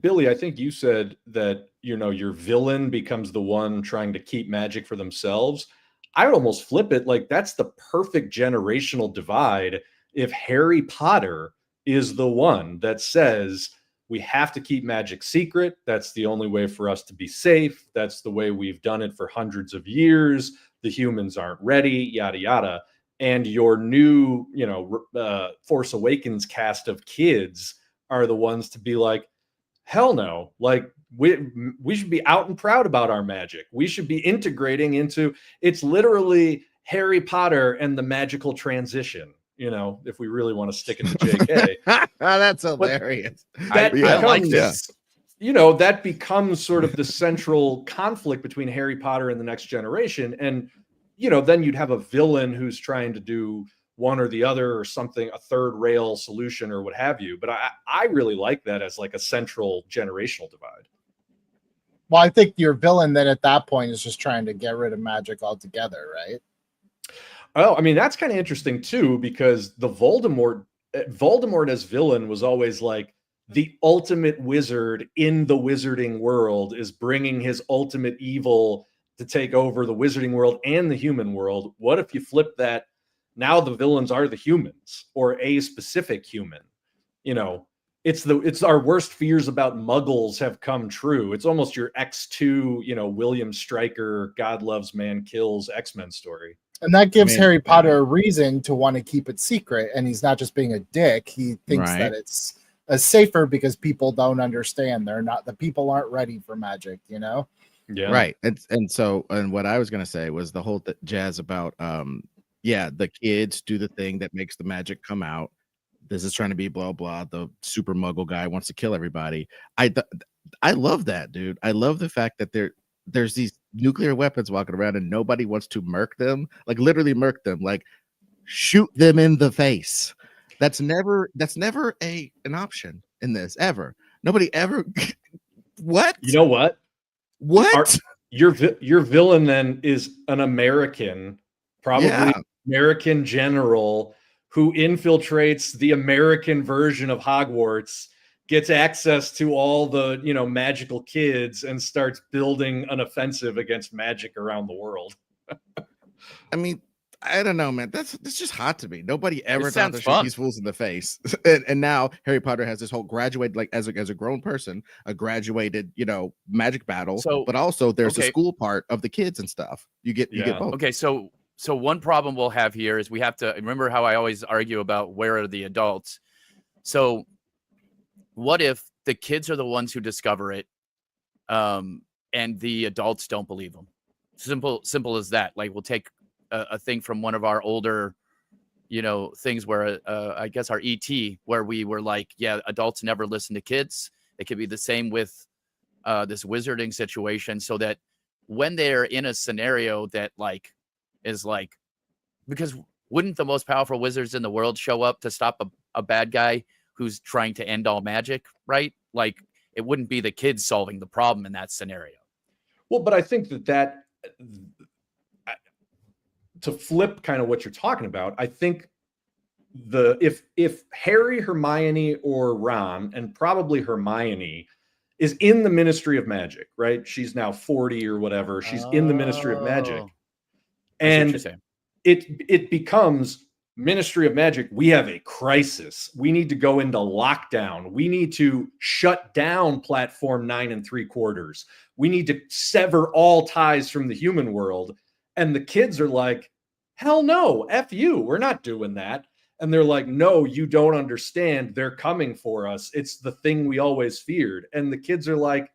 Billy, I think you said that, your villain becomes the one trying to keep magic for themselves. I would almost flip it. Like, that's the perfect generational divide. If Harry Potter is the one that says we have to keep magic secret, that's the only way for us to be safe. That's the way we've done it for hundreds of years. The humans aren't ready, yada, yada. And your new, Force Awakens cast of kids are the ones to be like, hell no. Like, we should be out and proud about our magic. We should be integrating into, it's literally Harry Potter and the magical transition, if we really want to stick it to JK. That's hilarious. I like this. That becomes sort of the central conflict between Harry Potter and the next generation. And, then you'd have a villain who's trying to do one or the other or something, a third rail solution or what have you. But I really like that as like a central generational divide. Well, I think your villain then at that point is just trying to get rid of magic altogether, right? Oh, I mean, that's kind of interesting too, because the Voldemort as villain was always like the ultimate wizard in the wizarding world is bringing his ultimate evil to take over the wizarding world and the human world. What if you flip that? Now the villains are the humans, or a specific human. It's our worst fears about muggles have come true. It's almost your X2, William Stryker, God loves, man kills X-Men story. And that gives Harry Potter a reason to want to keep it secret. And he's not just being a dick. He thinks that it's safer because people don't understand. The people aren't ready for magic, Yeah. Right. And what I was going to say was the whole jazz about, the kids do the thing that makes the magic come out. This is trying to be blah, blah. The super muggle guy wants to kill everybody. I love that, dude. I love the fact that there's these nuclear weapons walking around and nobody wants to murk them, like literally murk them, like shoot them in the face. That's never an option in this ever. Nobody ever. What? You know what? What? Your villain then is an American, probably American general who infiltrates the American version of Hogwarts, gets access to all the, magical kids and starts building an offensive against magic around the world. I mean, I don't know, man. That's just hot to me. Nobody ever thought to shoot these fools in the face. and now Harry Potter has this whole graduated, like as a grown person, a graduated, magic battle. But also there's the school part of the kids and stuff. You get both. Okay, so one problem we'll have here is we have to remember how I always argue about where are the adults. So what if the kids are the ones who discover it, and the adults don't believe them? Simple as that. Like, we'll take a thing from one of our older, things where I guess our ET, where we were like, yeah, adults never listen to kids. It could be the same with this wizarding situation, so that when they're in a scenario that is because wouldn't the most powerful wizards in the world show up to stop a bad guy who's trying to end all magic, right? Like, it wouldn't be the kids solving the problem in that scenario. Well, but I think that to flip kind of what you're talking about, I think if Harry, Hermione, or Ron, and probably Hermione, is in the Ministry of Magic, right? She's now 40 or whatever. She's in the Ministry of Magic. Oh, I see what you're And saying. it becomes Ministry of Magic. We have a crisis. We need to go into lockdown. We need to shut down platform 9 3/4. We need to sever all ties from the human world. And the kids are like, hell no, F you. We're not doing that. And they're like, no, you don't understand. They're coming for us. It's the thing we always feared. And the kids are like,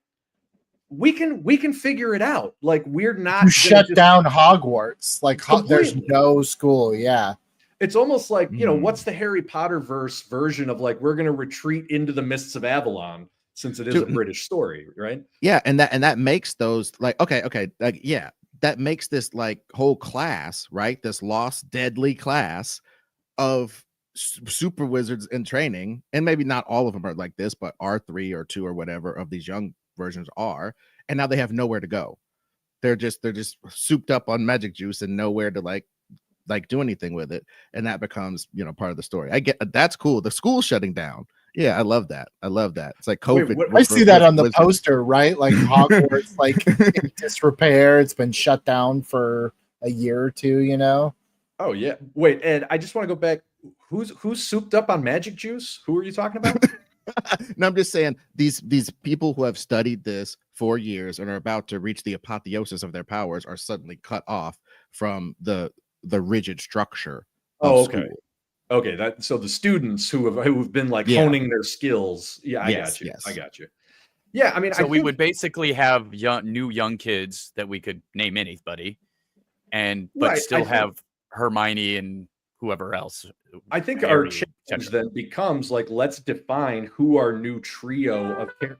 we can figure it out. Like, we're not You shut down Hogwarts. Like there's Completely. no school. Yeah. It's almost like, what's the Harry Potter verse version of like, we're going to retreat into the mists of Avalon, since it is a British story, right? Yeah, and that makes those like okay, like yeah, that makes this like whole class, right? This lost deadly class of super wizards in training, and maybe not all of them are like this, but R3 or 2 or whatever of these young versions are, and now they have nowhere to go. They're just souped up on magic juice and nowhere to like do anything with it, and that becomes part of the story. I get that's cool. The school's shutting down. Yeah, I love that. It's like COVID. Wait, I see that on the poster, right? Like Hogwarts, like in disrepair. It's been shut down for a year or two. Oh yeah. Wait, Ed, I just want to go back. Who's souped up on magic juice? Who are you talking about? No, I'm just saying these people who have studied this for years and are about to reach the apotheosis of their powers are suddenly cut off from the rigid structure of school. Okay, so the students who've been like honing their skills. Yeah, I got you. I got you. Yeah, I mean, so we would basically have new young kids that we could name anybody, but still have Hermione and whoever else. I think our challenge then becomes like, let's define who our new trio of characters.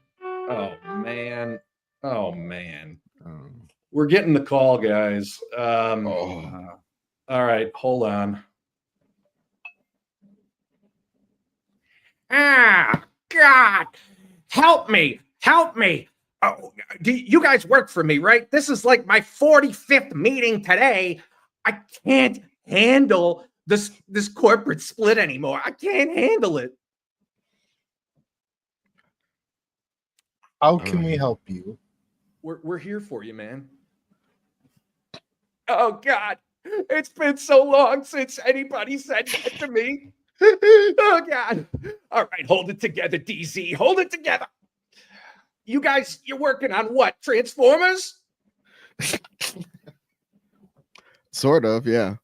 Oh man, we're getting the call, guys. All right, hold on. God, help me. Oh, you guys work for me, right? This is like my 45th meeting today. I can't handle this corporate split anymore. I can't handle it. How can we help you? We're here for you, man. Oh God, it's been so long since anybody said that to me. Oh God. All right, hold it together, DZ. Hold it together. You guys, you're working on what? Transformers? Sort of, yeah.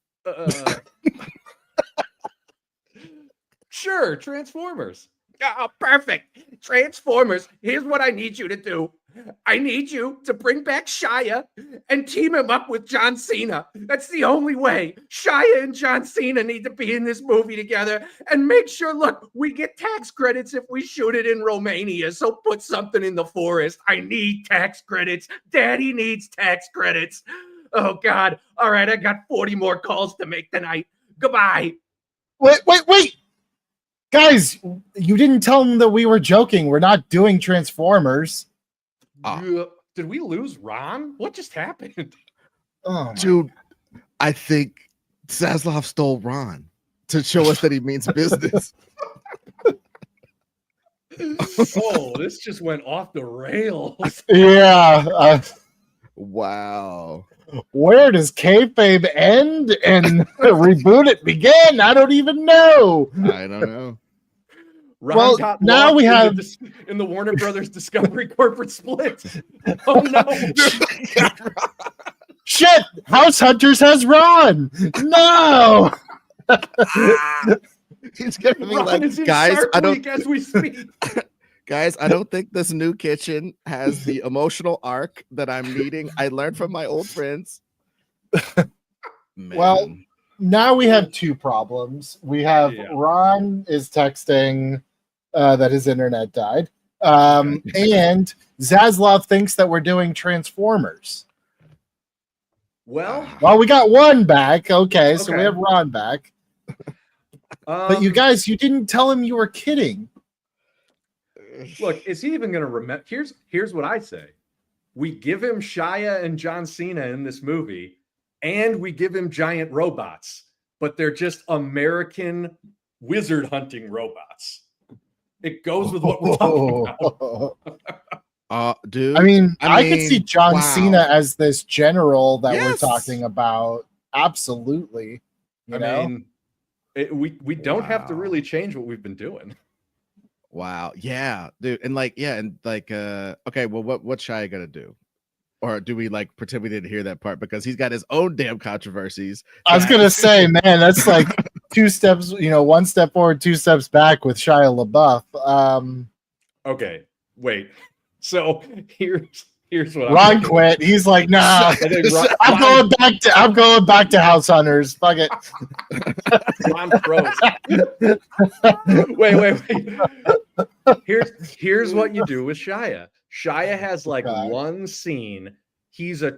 Sure, Transformers. Oh, perfect. Transformers. Here's what I need you to do. I need you to bring back Shia and team him up with John Cena. That's the only way. Shia and John Cena need to be in this movie together, and make sure, look, we get tax credits if we shoot it in Romania. So put something in the forest. I need tax credits. Daddy needs tax credits. Oh God. All right. I got 40 more calls to make tonight. Goodbye. Wait. Guys, you didn't tell them that we were joking. We're not doing Transformers. Did we lose Ron? What just happened? Oh, dude, I think Zaslav stole Ron to show us that he means business. Oh, this just went off the rails. Yeah. Wow. Where does kayfabe end and Reboot It begin? I don't even know. I don't know. Ron got now we have in the Warner Brothers Discovery corporate split. Oh no! Shit! House Hunters has Ron. No. He's gonna be Ron like, is in guys, Shark I don't. Week as we speak. Guys, I don't think this new kitchen has the emotional arc that I'm needing. I learned from my old friends. Well, now we have two problems. We have Ron is texting that his internet died. And Zaslav thinks that we're doing Transformers. Well, we got one back. Okay, so we have Ron back. But you guys, you didn't tell him you were kidding. Look, is he even going to remember? Here's what I say. We give him Shia and John Cena in this movie, and we give him giant robots, but they're just American wizard hunting robots. It goes with what we're talking about. Dude. I mean, I could see John wow. Cena as this general that we're Yes. talking about. Absolutely. You know? mean, we don't have to really change what we've been doing. Wow. Yeah, dude. And like, okay, well, what's Shia gonna do? Or do we like pretend we didn't hear that part because he's got his own damn controversies? I was gonna say, man, that's like 2 steps, 1 step forward, 2 steps back with Shia LaBeouf. Okay, wait. So here's what Ron quit. He's like, nah, I'm going back to House Hunters. Fuck it. Ron froze. Wait. Here's what you do with Shia. Shia has like one scene. He's a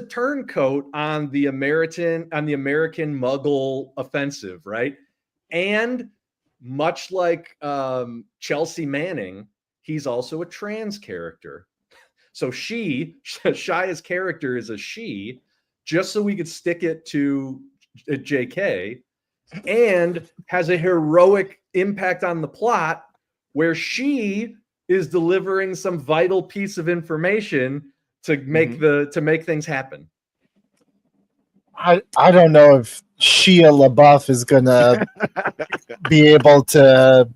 turncoat on the American Muggle offensive, right? And much like Chelsea Manning, he's also a trans character. So Shia's character is a she, just so we could stick it to JK, and has a heroic impact on the plot where she is delivering some vital piece of information to make to make things happen. I don't know if Shia LaBeouf is gonna be able to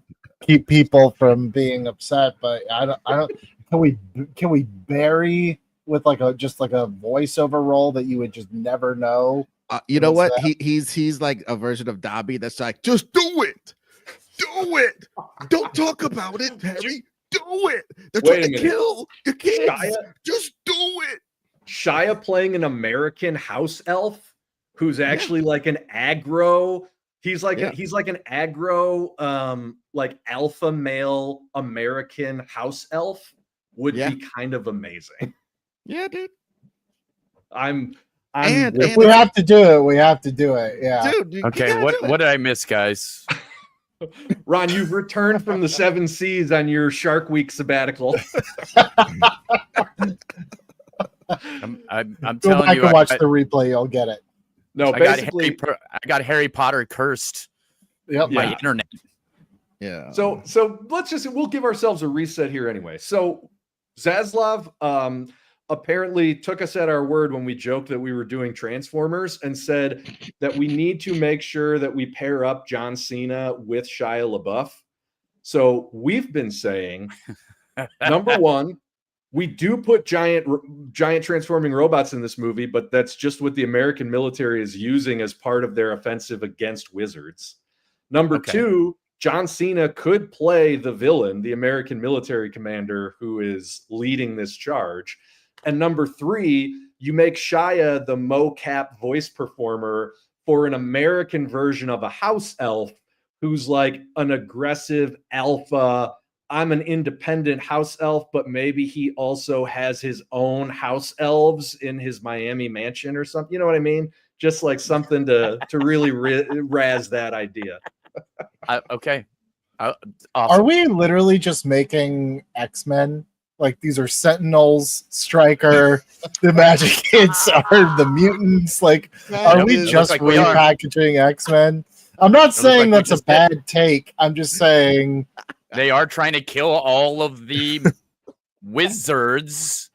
keep people from being upset, but I don't. Can we bury with like a voiceover role that you would just never know? You know what? He's like a version of Dobby that's like, just do it. Don't talk about it, Harry. Do it. They're trying to kill your kids. Just do it. Shia playing an American house elf who's actually like an aggro. He's like an aggro, like alpha male American house elf would be kind of amazing. Yeah, dude. If we have to do it, we have to do it. Yeah. Dude, okay, what did I miss, guys? Ron, you've returned from the 7 Seas on your Shark Week sabbatical. I'm Go telling back you, and watch the replay. You'll get it. No, basically, I got Harry Potter cursed. Yep. My internet. Yeah. So we'll give ourselves a reset here anyway. So Zaslav apparently took us at our word when we joked that we were doing Transformers and said that we need to make sure that we pair up John Cena with Shia LaBeouf. So we've been saying, number one, we do put giant transforming robots in this movie, but that's just what the American military is using as part of their offensive against wizards. Number two, John Cena could play the villain, the American military commander who is leading this charge. And number three, you make Shia the mocap voice performer for an American version of a house elf who's like an aggressive alpha. I'm an independent house elf, but maybe he also has his own house elves in his Miami mansion or something. You know what I mean? Just like something to really razz that idea. Okay. Are Awesome. we literally just making X-Men? Like these are Sentinels, Stryker, the Magic Kids are the mutants. Like, are we just like we are. repackaging X-Men? I'm not saying that's a bad take. I'm just saying They are trying to kill all of the wizards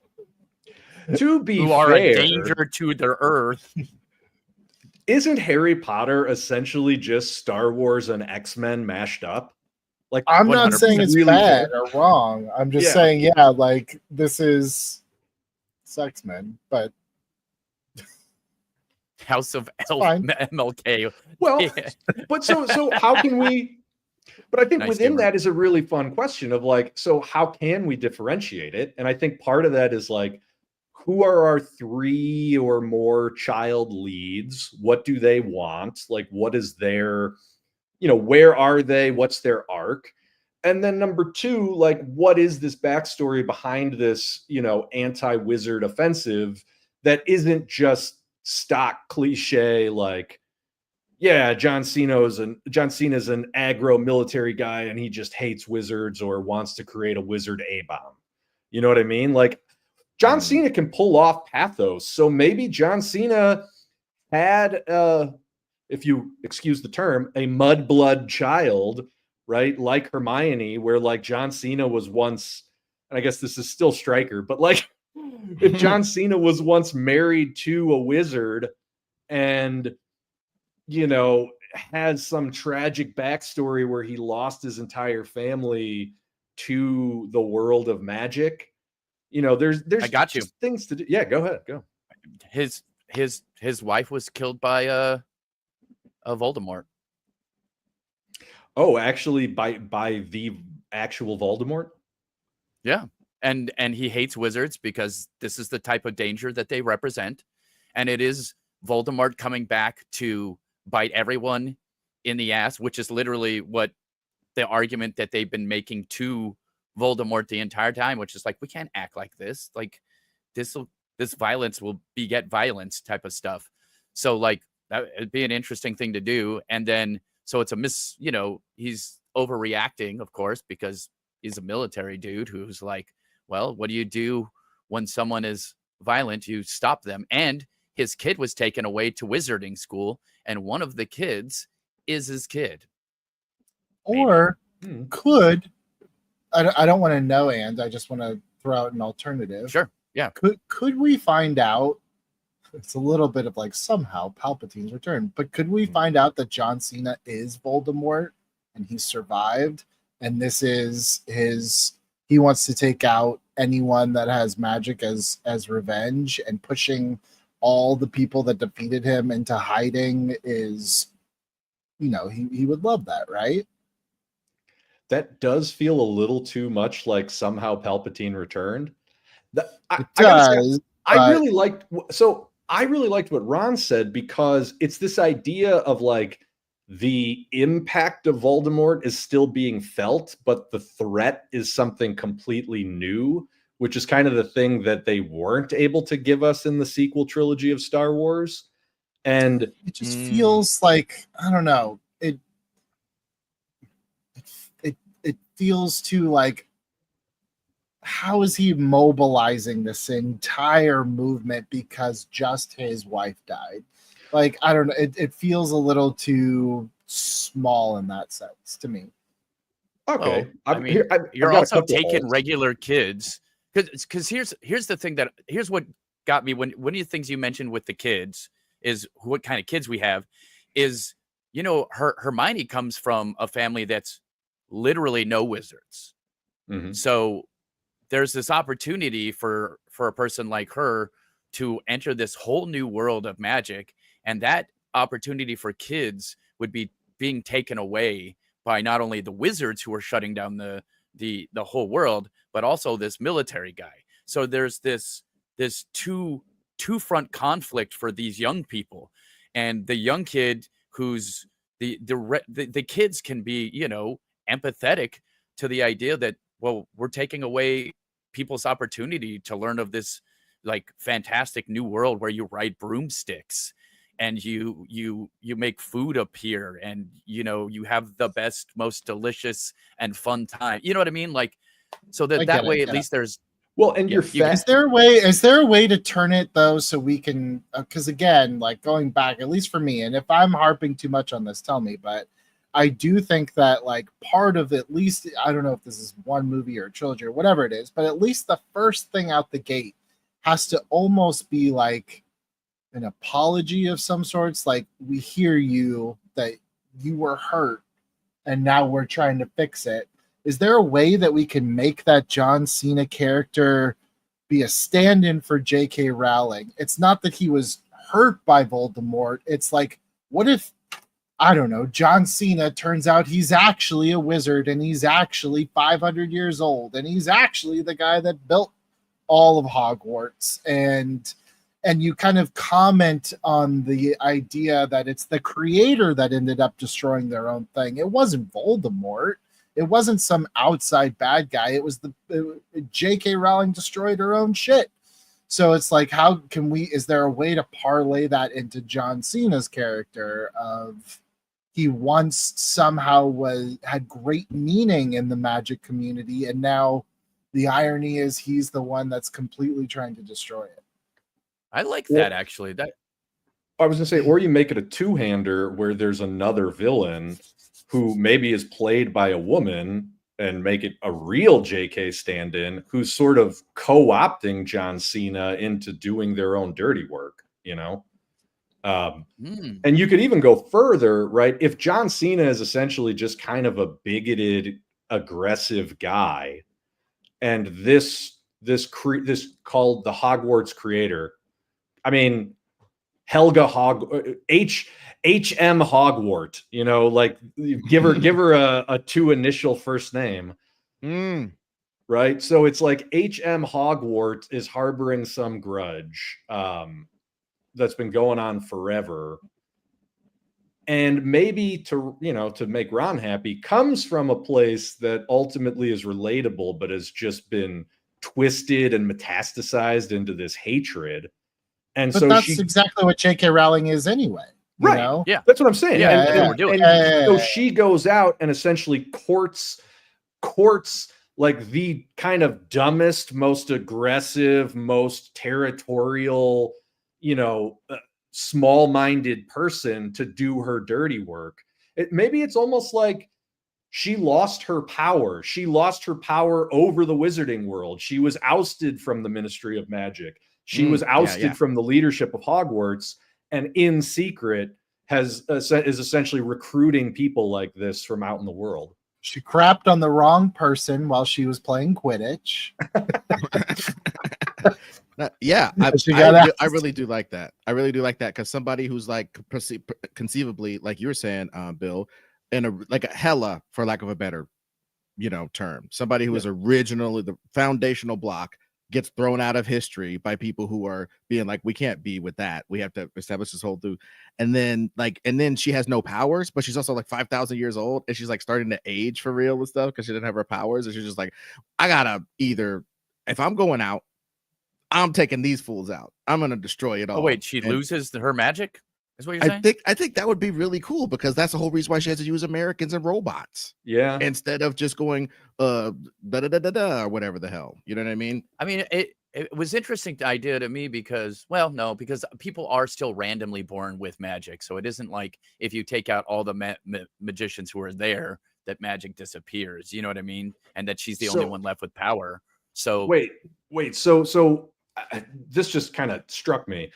To be who are fair, a danger to their Earth. isn't Harry Potter essentially just Star Wars and X-Men mashed up? Like, I'm not saying it's really bad fair. or wrong. I'm just saying, like this is X-Men, but House of fine. MLK. Well, Yeah. but so how can we? But I think Nice within humor. that is a really fun question of like, so how can we differentiate it? And I think part of that is like, who are our 3 or more child leads? What do they want? Like, what is their, where are they? What's their arc? And then number 2, like, what is this backstory behind this, anti-wizard offensive that isn't just stock cliche like, yeah, John Cena's an aggro military guy and he just hates wizards or wants to create a wizard A-bomb. You know what I mean? Like, John Cena can pull off pathos. So maybe John Cena had, if you excuse the term, a mudblood child, right? Like Hermione, where like John Cena was once, and I guess this is still Stryker, but like if John Cena was once married to a wizard and, you know, has some tragic backstory where he lost his entire family to the world of magic, you know, there's I got you. just things to do. Yeah, go ahead, go. His wife was killed by a Voldemort. Oh, actually, by the actual Voldemort. Yeah, and he hates wizards because this is the type of danger that they represent, and it is Voldemort coming back to bite everyone in the ass, which is literally what the argument that they've been making to Voldemort the entire time, which is like, we can't act like this. Like this violence will beget violence type of stuff. So like that would be an interesting thing to do. And then so it's you know, he's overreacting, of course, because he's a military dude who's like, well, what do you do when someone is violent? You stop them. And his kid was taken away to wizarding school, and one of the kids is his kid. Or could, I don't want to know, and I just want to throw out an alternative. Sure. Yeah. Could we find out? It's a little bit of like somehow Palpatine's return, but could we find out that John Cena is Voldemort and he survived, and this is he wants to take out anyone that has magic as revenge, and pushing all the people that defeated him into hiding is, you know, he would love that, right? That does feel a little too much like somehow Palpatine returned. I really liked what Ron said, because it's this idea of like the impact of Voldemort is still being felt, but the threat is something completely new, which is kind of the thing that they weren't able to give us in the sequel trilogy of Star Wars. And it just feels like, I don't know, it feels too like, how is he mobilizing this entire movement because just his wife died? Like, I don't know. It feels a little too small in that sense to me. Okay. Well, I mean, you're also taking regular kids, because here's the thing here's what got me. One of the things you mentioned with the kids is what kind of kids we have is, you know, Hermione comes from a family that's literally no wizards. Mm-hmm. So there's this opportunity for a person like her to enter this whole new world of magic. And that opportunity for kids would be being taken away by not only the wizards who are shutting down the whole world, but also this military guy. So there's this two front conflict for these young people. And the young kid who's the kids can be, you know, empathetic to the idea that, well, we're taking away people's opportunity to learn of this like fantastic new world where you ride broomsticks and you make food appear, and you know, you have the best, most delicious and fun time. You know what I mean? Like, so that way at least there's and is there a way to turn it though, so we can, because again, like going back, at least for me, and if I'm harping too much on this, tell me, but I do think that like part of at least, I don't know if this is one movie or a trilogy or whatever it is, but at least the first thing out the gate has to almost be like an apology of some sorts. Like, we hear you, that you were hurt and now we're trying to fix it. Is there a way that we can make that John Cena character be a stand-in for J.K. Rowling? It's not that he was hurt by Voldemort. It's like, what if, I don't know, John Cena turns out he's actually a wizard, and he's actually 500 years old, and he's actually the guy that built all of Hogwarts, and you kind of comment on the idea that it's the creator that ended up destroying their own thing. It wasn't Voldemort. It wasn't some outside bad guy. It was J.K. Rowling destroyed her own shit. So it's like, how can is there a way to parlay that into John Cena's character of, he once somehow had great meaning in the magic community, and now the irony is he's the one that's completely trying to destroy it. I like that, actually. I was gonna say, or you make it a two-hander where there's another villain who maybe is played by a woman, and make it a real JK stand-in who's sort of co-opting John Cena into doing their own dirty work, you know? And you could even go further, right? If John Cena is essentially just kind of a bigoted, aggressive guy, and this called the Hogwarts creator, I mean, Helga HM Hogwart, you know, like give her a two initial first name. Right. So it's like HM Hogwart is harboring some grudge that's been going on forever. And maybe to make Ron happy, comes from a place that ultimately is relatable, but has just been twisted and metastasized into this hatred. And but so that's exactly what J.K. Rowling is anyway. Right. Know? Yeah. That's what I'm saying. So she goes out and essentially courts like the kind of dumbest, most aggressive, most territorial, small-minded person to do her dirty work. Maybe it's almost like she lost her power. She lost her power over the wizarding world. She was ousted from the Ministry of Magic. She was ousted from the leadership of Hogwarts, and in secret is essentially recruiting people like this from out in the world. She crapped on the wrong person while she was playing Quidditch. I really do like that. I really do like that, because somebody who's like conceivably, like you were saying, Bill, in a hella, for lack of a better, term, somebody who was originally the foundational block gets thrown out of history by people who are being like, we can't be with that. We have to establish this whole thing. And then she has no powers, but she's also like 5,000 years old, and she's like starting to age for real and stuff because she didn't have her powers. And she's just like, I gotta either, if I'm going out, I'm taking these fools out. I'm gonna destroy it all. Oh wait, she loses her magic? Is what you're saying? I think that would be really cool, because that's the whole reason why she has to use Americans and robots. Yeah. Instead of just going or whatever the hell. You know what I mean? I mean, it was interesting idea to me because people are still randomly born with magic. So it isn't like if you take out all the magicians who are there, that magic disappears. You know what I mean? And that she's the only one left with power. So wait. So this just kind of struck me.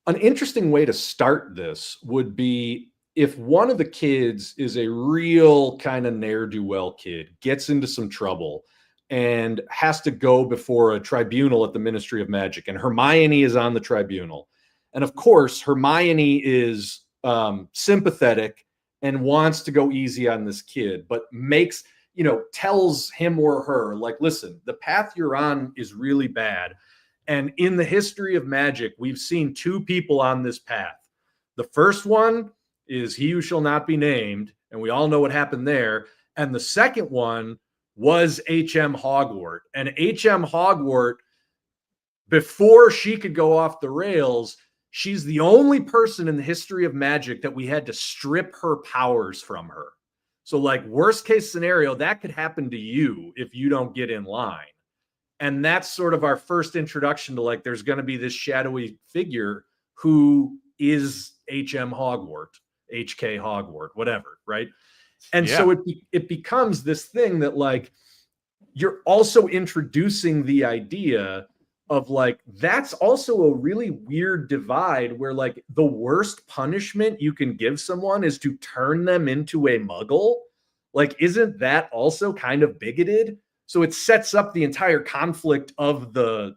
An interesting way to start this would be if one of the kids is a real kind of ne'er-do-well kid, gets into some trouble, and has to go before a tribunal at the Ministry of Magic, and Hermione is on the tribunal. And of course, Hermione is sympathetic and wants to go easy on this kid, but tells him or her, like, listen, the path you're on is really bad. And in the history of magic, we've seen two people on this path. The first one is He Who Shall Not Be Named, and we all know what happened there. And the second one was H.M. Hogwart. And H.M. Hogwart, before she could go off the rails, she's the only person in the history of magic that we had to strip her powers from her. So, like, worst case scenario, that could happen to you if you don't get in line. And that's sort of our first introduction to, like, there's going to be this shadowy figure who is H.M. Hogwart, H.K. Hogwart, whatever, right? And so it becomes this thing that, like, you're also introducing the idea of, like, that's also a really weird divide where, like, the worst punishment you can give someone is to turn them into a muggle. Like, isn't that also kind of bigoted? So it sets up the entire conflict of the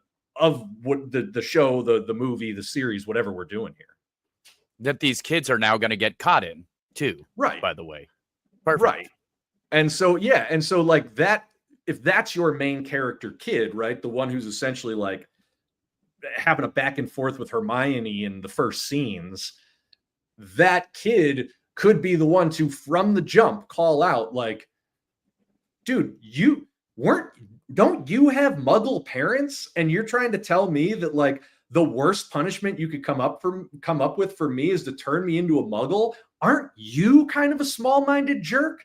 show, the movie, the series, whatever we're doing here. That these kids are now going to get caught in too. Right. By the way. Perfect. Right. And so, like that, if that's your main character kid, right? The one who's essentially like having a back and forth with Hermione in the first scenes, that kid could be the one to, from the jump, call out like, dude, don't you have muggle parents? And you're trying to tell me that, like, the worst punishment you could come up with for me is to turn me into a muggle? Aren't you kind of a small-minded jerk?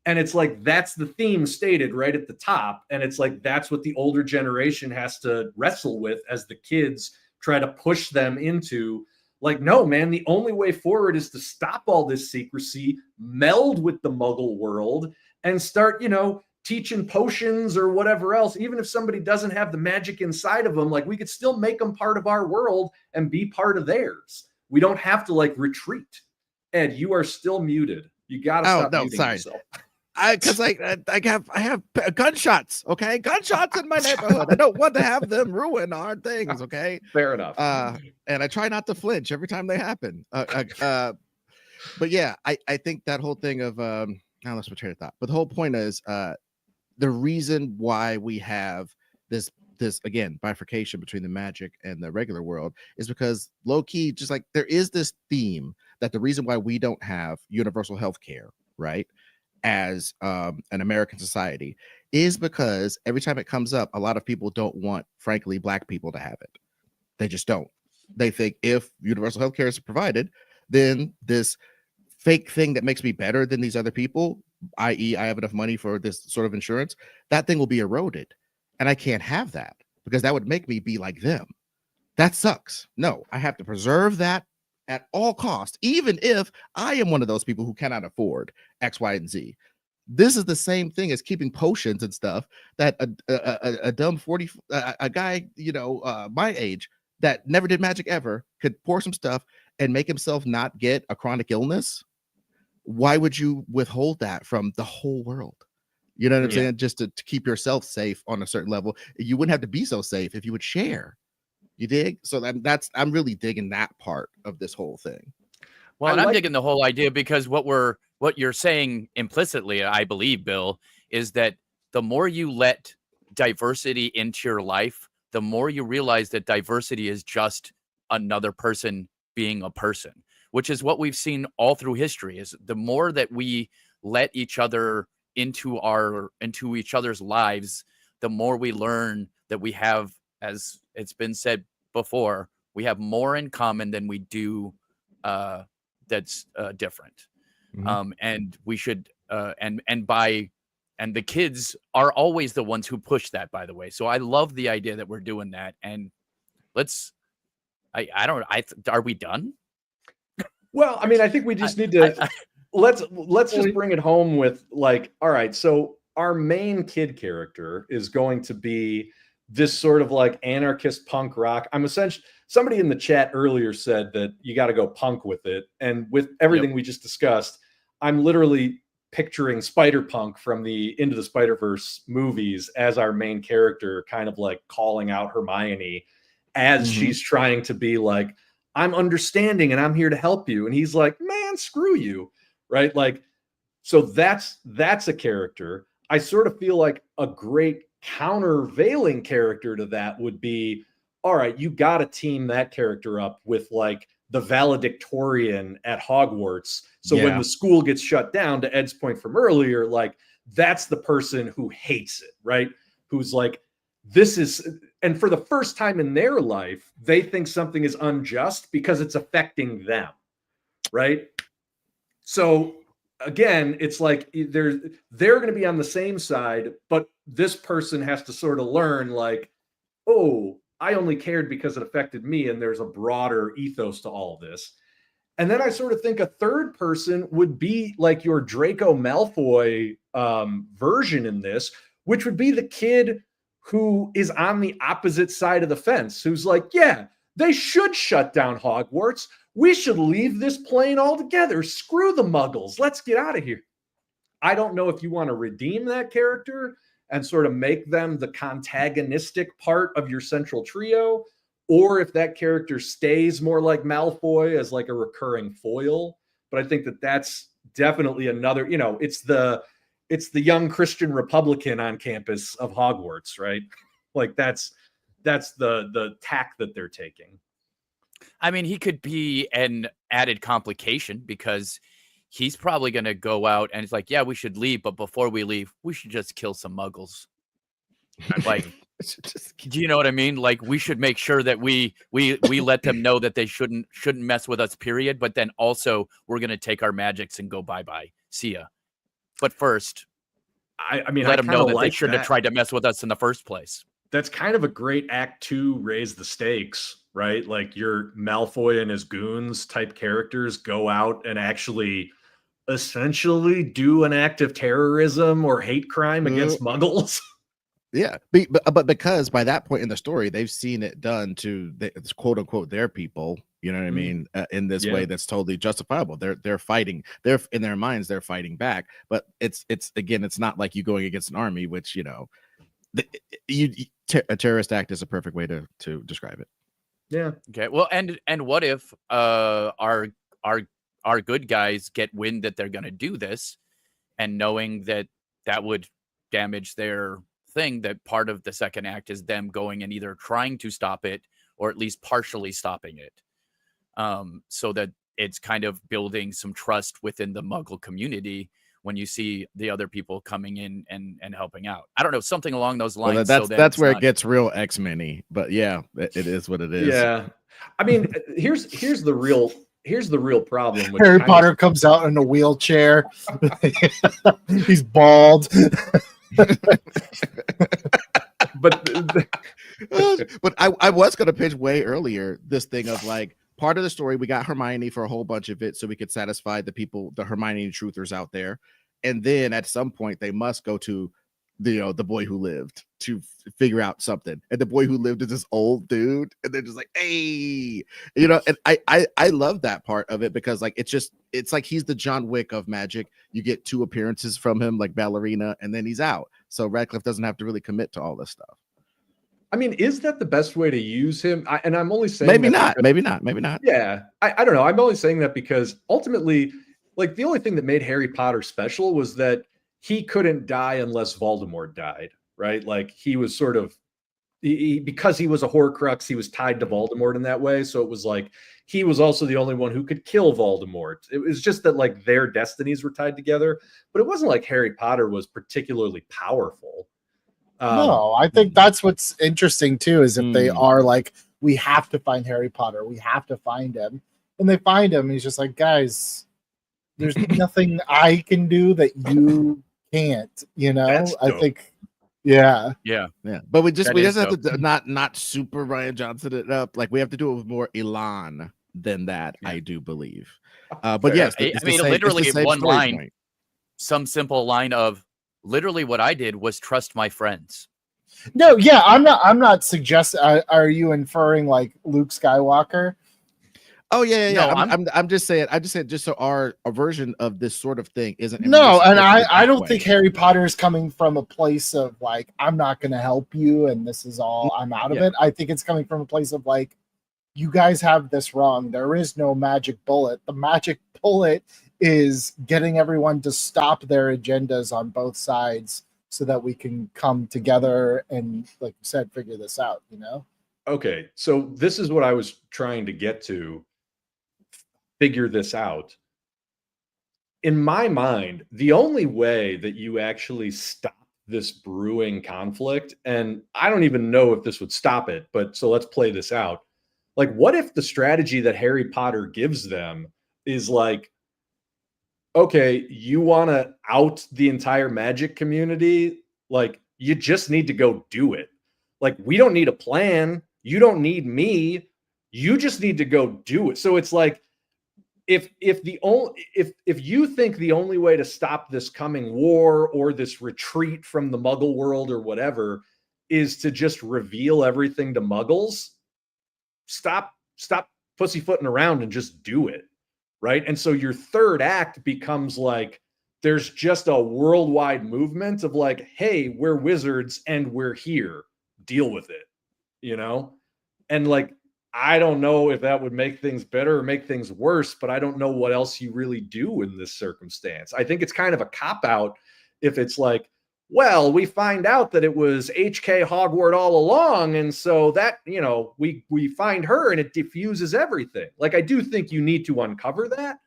And it's like, that's the theme stated right at the top. And it's like, that's what the older generation has to wrestle with as the kids try to push them into Like, no, man, the only way forward is to stop all this secrecy, meld with the Muggle world, and start, teaching potions or whatever else. Even if somebody doesn't have the magic inside of them, like, we could still make them part of our world and be part of theirs. We don't have to, like, retreat. Ed, you are still muted. You gotta stop muting yourself. Because I have gunshots, okay? Gunshots in my neighborhood. I don't want to have them ruin our things, okay? Fair enough. And I try not to flinch every time they happen. But yeah, I think that whole thing of now let's train of thought. But the whole point is the reason why we have this again bifurcation between the magic and the regular world is because low key, just like there is this theme that the reason why we don't have universal health care, right? As an American society is because every time it comes up, a lot of people don't want, frankly, Black people to have it. They just don't. They think if universal health care is provided, then this fake thing that makes me better than these other people, i.e., I have enough money for this sort of insurance, that thing will be eroded. And I can't have that because that would make me be like them. That sucks. No, I have to preserve that at all costs, even if I am one of those people who cannot afford X, Y, and Z. This is the same thing as keeping potions and stuff that a dumb a guy, my age that never did magic ever could pour some stuff and make himself not get a chronic illness. Why would you withhold that from the whole world? You know what I'm saying? Just to keep yourself safe on a certain level. You wouldn't have to be so safe if you would share. You dig? So I'm really digging that part of this whole thing. Well, and I'm digging the whole idea because what you're saying implicitly, I believe, Bill, is that the more you let diversity into your life, the more you realize that diversity is just another person being a person, which is what we've seen all through history. Is the more that we let each other into each other's lives, the more we learn that we have, as it's been said before, we have more in common than we do that's different. Mm-hmm. And we should and the kids are always the ones who push that, by the way. So I love the idea that we're doing that. And are we done? Well, I mean, I think we just need to let's just bring it home with, like, all right, so our main kid character is going to be this sort of like anarchist punk rock. Somebody in the chat earlier said that you got to go punk with it. And with everything we just discussed, I'm literally picturing Spider-Punk from the Into the Spider-Verse movies as our main character, kind of like calling out Hermione as she's trying to be like, I'm understanding and I'm here to help you. And he's like, man, screw you. Right? Like, so that's a character. I sort of feel like a great countervailing character to that would be, all right, you got to team that character up with like the valedictorian at Hogwarts. So when the school gets shut down, to Ed's point from earlier, like that's the person who hates it, right? Who's like, this is, and for the first time in their life, they think something is unjust because it's affecting them, right? So again, it's like they're going to be on the same side, but this person has to sort of learn like, oh, I only cared because it affected me, and there's a broader ethos to all of this. And then I sort of think a third person would be like your Draco Malfoy version in this, which would be the kid who is on the opposite side of the fence, who's like, yeah, they should shut down Hogwarts. We should leave this plane altogether. Screw the Muggles. Let's get out of here. I don't know if you want to redeem that character and sort of make them the contagonistic part of your central trio, or if that character stays more like Malfoy as like a recurring foil. But I think that that's definitely another, it's the young Christian Republican on campus of Hogwarts, right? Like that's the tack that they're taking. I mean, he could be an added complication because he's probably going to go out and it's like, yeah, we should leave. But before we leave, we should just kill some Muggles. Like, do you know what I mean? Like, we should make sure that we let them know that they shouldn't mess with us, period. But then also we're going to take our magics and go bye-bye. See ya. But first, I mean, let them know that they shouldn't have tried to mess with us in the first place. that's kind of a great Act 2 raise the stakes, right? Like your Malfoy and his goons type characters go out and actually essentially do an act of terrorism or hate crime against muggles. Yeah, but because by that point in the story, they've seen it done to it's quote unquote their people. You know what I mean? In this way, that's totally justifiable. They're fighting. They're in their minds, they're fighting back. But it's again, it's not like you going against an army, which a terrorist act is a perfect way to describe it. Yeah. Okay. Well, and what if our good guys get wind that they're going to do this, and knowing that would damage their thing, that part of the second act is them going and either trying to stop it or at least partially stopping it, so that it's kind of building some trust within the Muggle community when you see the other people coming in and helping out. I don't know, something along those lines. Well, that's where it gets real X-Men-y, but yeah, it is what it is. Yeah, I mean, here's the real problem with Harry Potter comes out in a wheelchair. He's bald. but I was going to pitch way earlier this thing of like, part of the story, we got Hermione for a whole bunch of it so we could satisfy the people, the Hermione truthers out there, and then at some point they must go to the boy who lived to figure out something, and the boy who lived is this old dude, and they're just like, hey, and I love that part of it, because like it's like he's the John Wick of magic. You get 2 appearances from him, like Ballerina, and then he's out, so Radcliffe doesn't have to really commit to all this stuff. I mean, is that the best way to use him? And I'm only saying maybe not. Yeah, I don't know. I'm only saying that because ultimately, like, the only thing that made Harry Potter special was that he couldn't die unless Voldemort died, right? Like, he was sort of, because he was a Horcrux, he was tied to Voldemort in that way. So it was like, he was also the only one who could kill Voldemort. It was just that, like, their destinies were tied together, but it wasn't like Harry Potter was particularly powerful. No, I think that's what's interesting too, is if they are like, we have to find Harry Potter, we have to find him, and they find him, he's just like, guys, there's nothing I can do that you can't, I think, yeah. But we just have to not super Ryan Johnson it up, like we have to do it with more elan than that. I do believe, but yes, I mean, literally one line point. Some simple line of, literally what I did was trust my friends. No, yeah, I'm not suggesting. Are you inferring like Luke Skywalker? Oh yeah. No, I'm just saying. I just said just so our version of this sort of thing isn't. No, and I don't think Harry Potter is coming from a place of like, I'm not going to help you, and this is all, I'm out of it. I think it's coming from a place of like, you guys have this wrong. There is no magic bullet. The magic bullet is getting everyone to stop their agendas on both sides so that we can come together and, like you said, figure this out, Okay, so this is what I was trying to get to. Figure this out. In my mind, the only way that you actually stop this brewing conflict, and I don't even know if this would stop it, but so let's play this out. Like, what if the strategy that Harry Potter gives them is like, okay, you want to out the entire magic community? Like, you just need to go do it. Like, we don't need a plan. You don't need me. You just need to go do it. So it's like, if you think the only way to stop this coming war or this retreat from the Muggle world or whatever is to just reveal everything to Muggles, stop pussyfooting around and just do it. Right. And so your third act becomes like, there's just a worldwide movement of like, hey, we're wizards and we're here. Deal with it, And like, I don't know if that would make things better or make things worse, but I don't know what else you really do in this circumstance. I think it's kind of a cop-out if it's like, well, we find out that it was HK Hogwarts all along, and so that, we find her and it diffuses everything. Like, I do think you need to uncover that,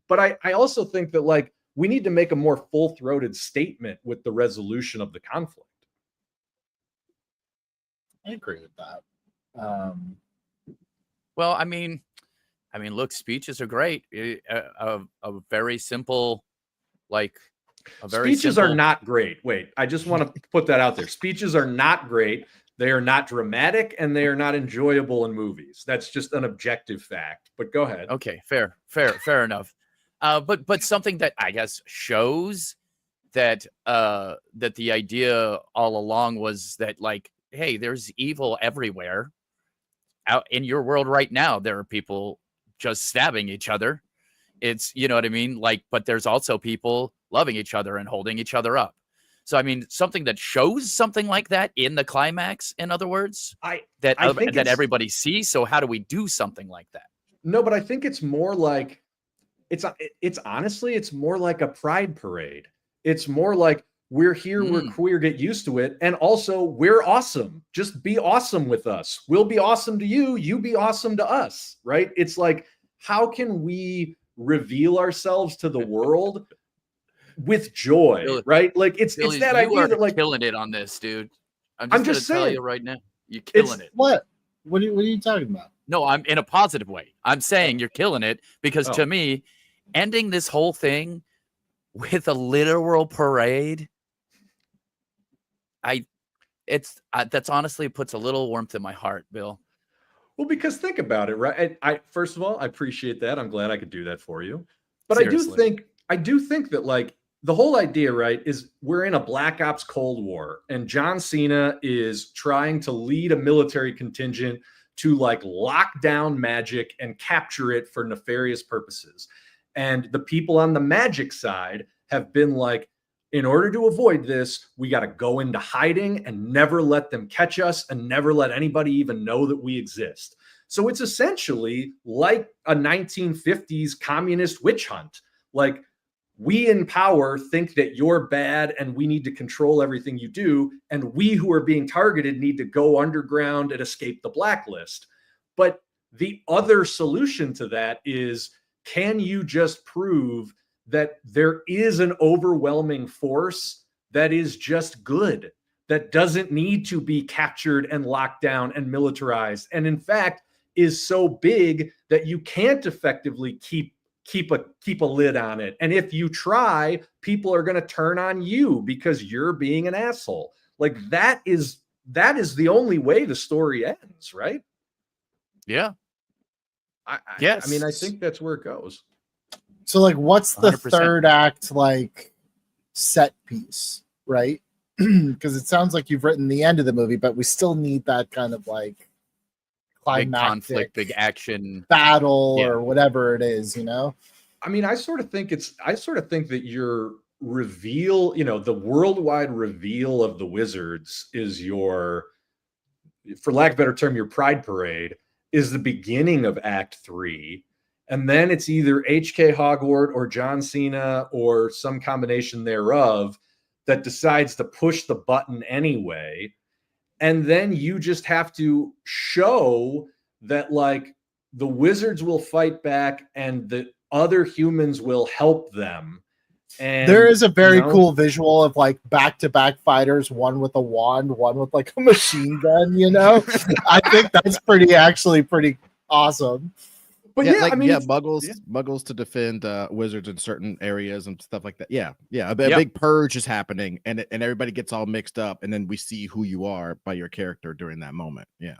but I also think that, like, we need to make a more full-throated statement with the resolution of the conflict. I agree with that. Well, I mean, look, speeches are great. A very simple, like, Speeches are not great. Wait, I just want to put that out there. Speeches are not great. They are not dramatic and they are not enjoyable in movies. That's just an objective fact. But go ahead. Okay, fair enough. But something that I guess shows that that the idea all along was that, like, hey, there's evil everywhere. Out in your world right now, there are people just stabbing each other. It's, you know what I mean? Like, but there's also people loving each other and holding each other up. So, I mean, something that shows something like that in the climax, in other words, that everybody sees. So how do we do something like that? No, but I think it's more like, it's honestly, it's more like a pride parade. It's more like, we're here, we're queer, get used to it. And also, we're awesome. Just be awesome with us. We'll be awesome to you. You be awesome to us, right? It's like, how can we reveal ourselves to the world with joy, Billy, right? Like, it's Billy, that you idea are that, like, killing it on this, dude. I'm just gonna tell saying, you right now, you're killing it. What are you talking about? No, I'm in a positive way. I'm saying you're killing it because to me, ending this whole thing with a literal parade, that's honestly puts a little warmth in my heart, Bill. well, because think about it, right? I first of all, I appreciate that. I'm glad I could do that for you. But Seriously. I do think that, like, the whole idea, right, is we're in a Black Ops Cold War, and John Cena is trying to lead a military contingent to, like, lock down magic and capture it for nefarious purposes. And the people on the magic side have been like, in order to avoid this, we got to go into hiding and never let them catch us and never let anybody even know that we exist. So it's essentially like a 1950s communist witch hunt. Like, we in power think that you're bad and we need to control everything you do. And we who are being targeted need to go underground and escape the blacklist. But the other solution to that is, can you just prove that there is an overwhelming force that is just good, that doesn't need to be captured and locked down and militarized, and in fact is so big that you can't effectively keep a lid on it. And if you try, people are going to turn on you because you're being an asshole. Like, that is the only way the story ends, right? Yeah. Yes. I mean, I think that's where it goes. So, like, what's the 100%. third act, like, set piece, right? Because it sounds like you've written the end of the movie, but we still need that kind of, like, Big climactic conflict, big action. battle Yeah. or whatever it is, you know? I mean, I sort of think that your reveal, the worldwide reveal of the wizards is your, for lack of a better term, your pride parade is the beginning of Act 3. And then it's either H.K. Hogwarts or John Cena or some combination thereof that decides to push the button anyway. And then you just have to show that, like, the wizards will fight back and the other humans will help them. And there is a very cool visual of, like, back-to-back fighters, one with a wand, one with, like, a machine gun, you know? I think that's pretty awesome. But muggles to defend wizards in certain areas and stuff like that. A big purge is happening, and everybody gets all mixed up, and then we see who you are by your character during that moment. Yeah,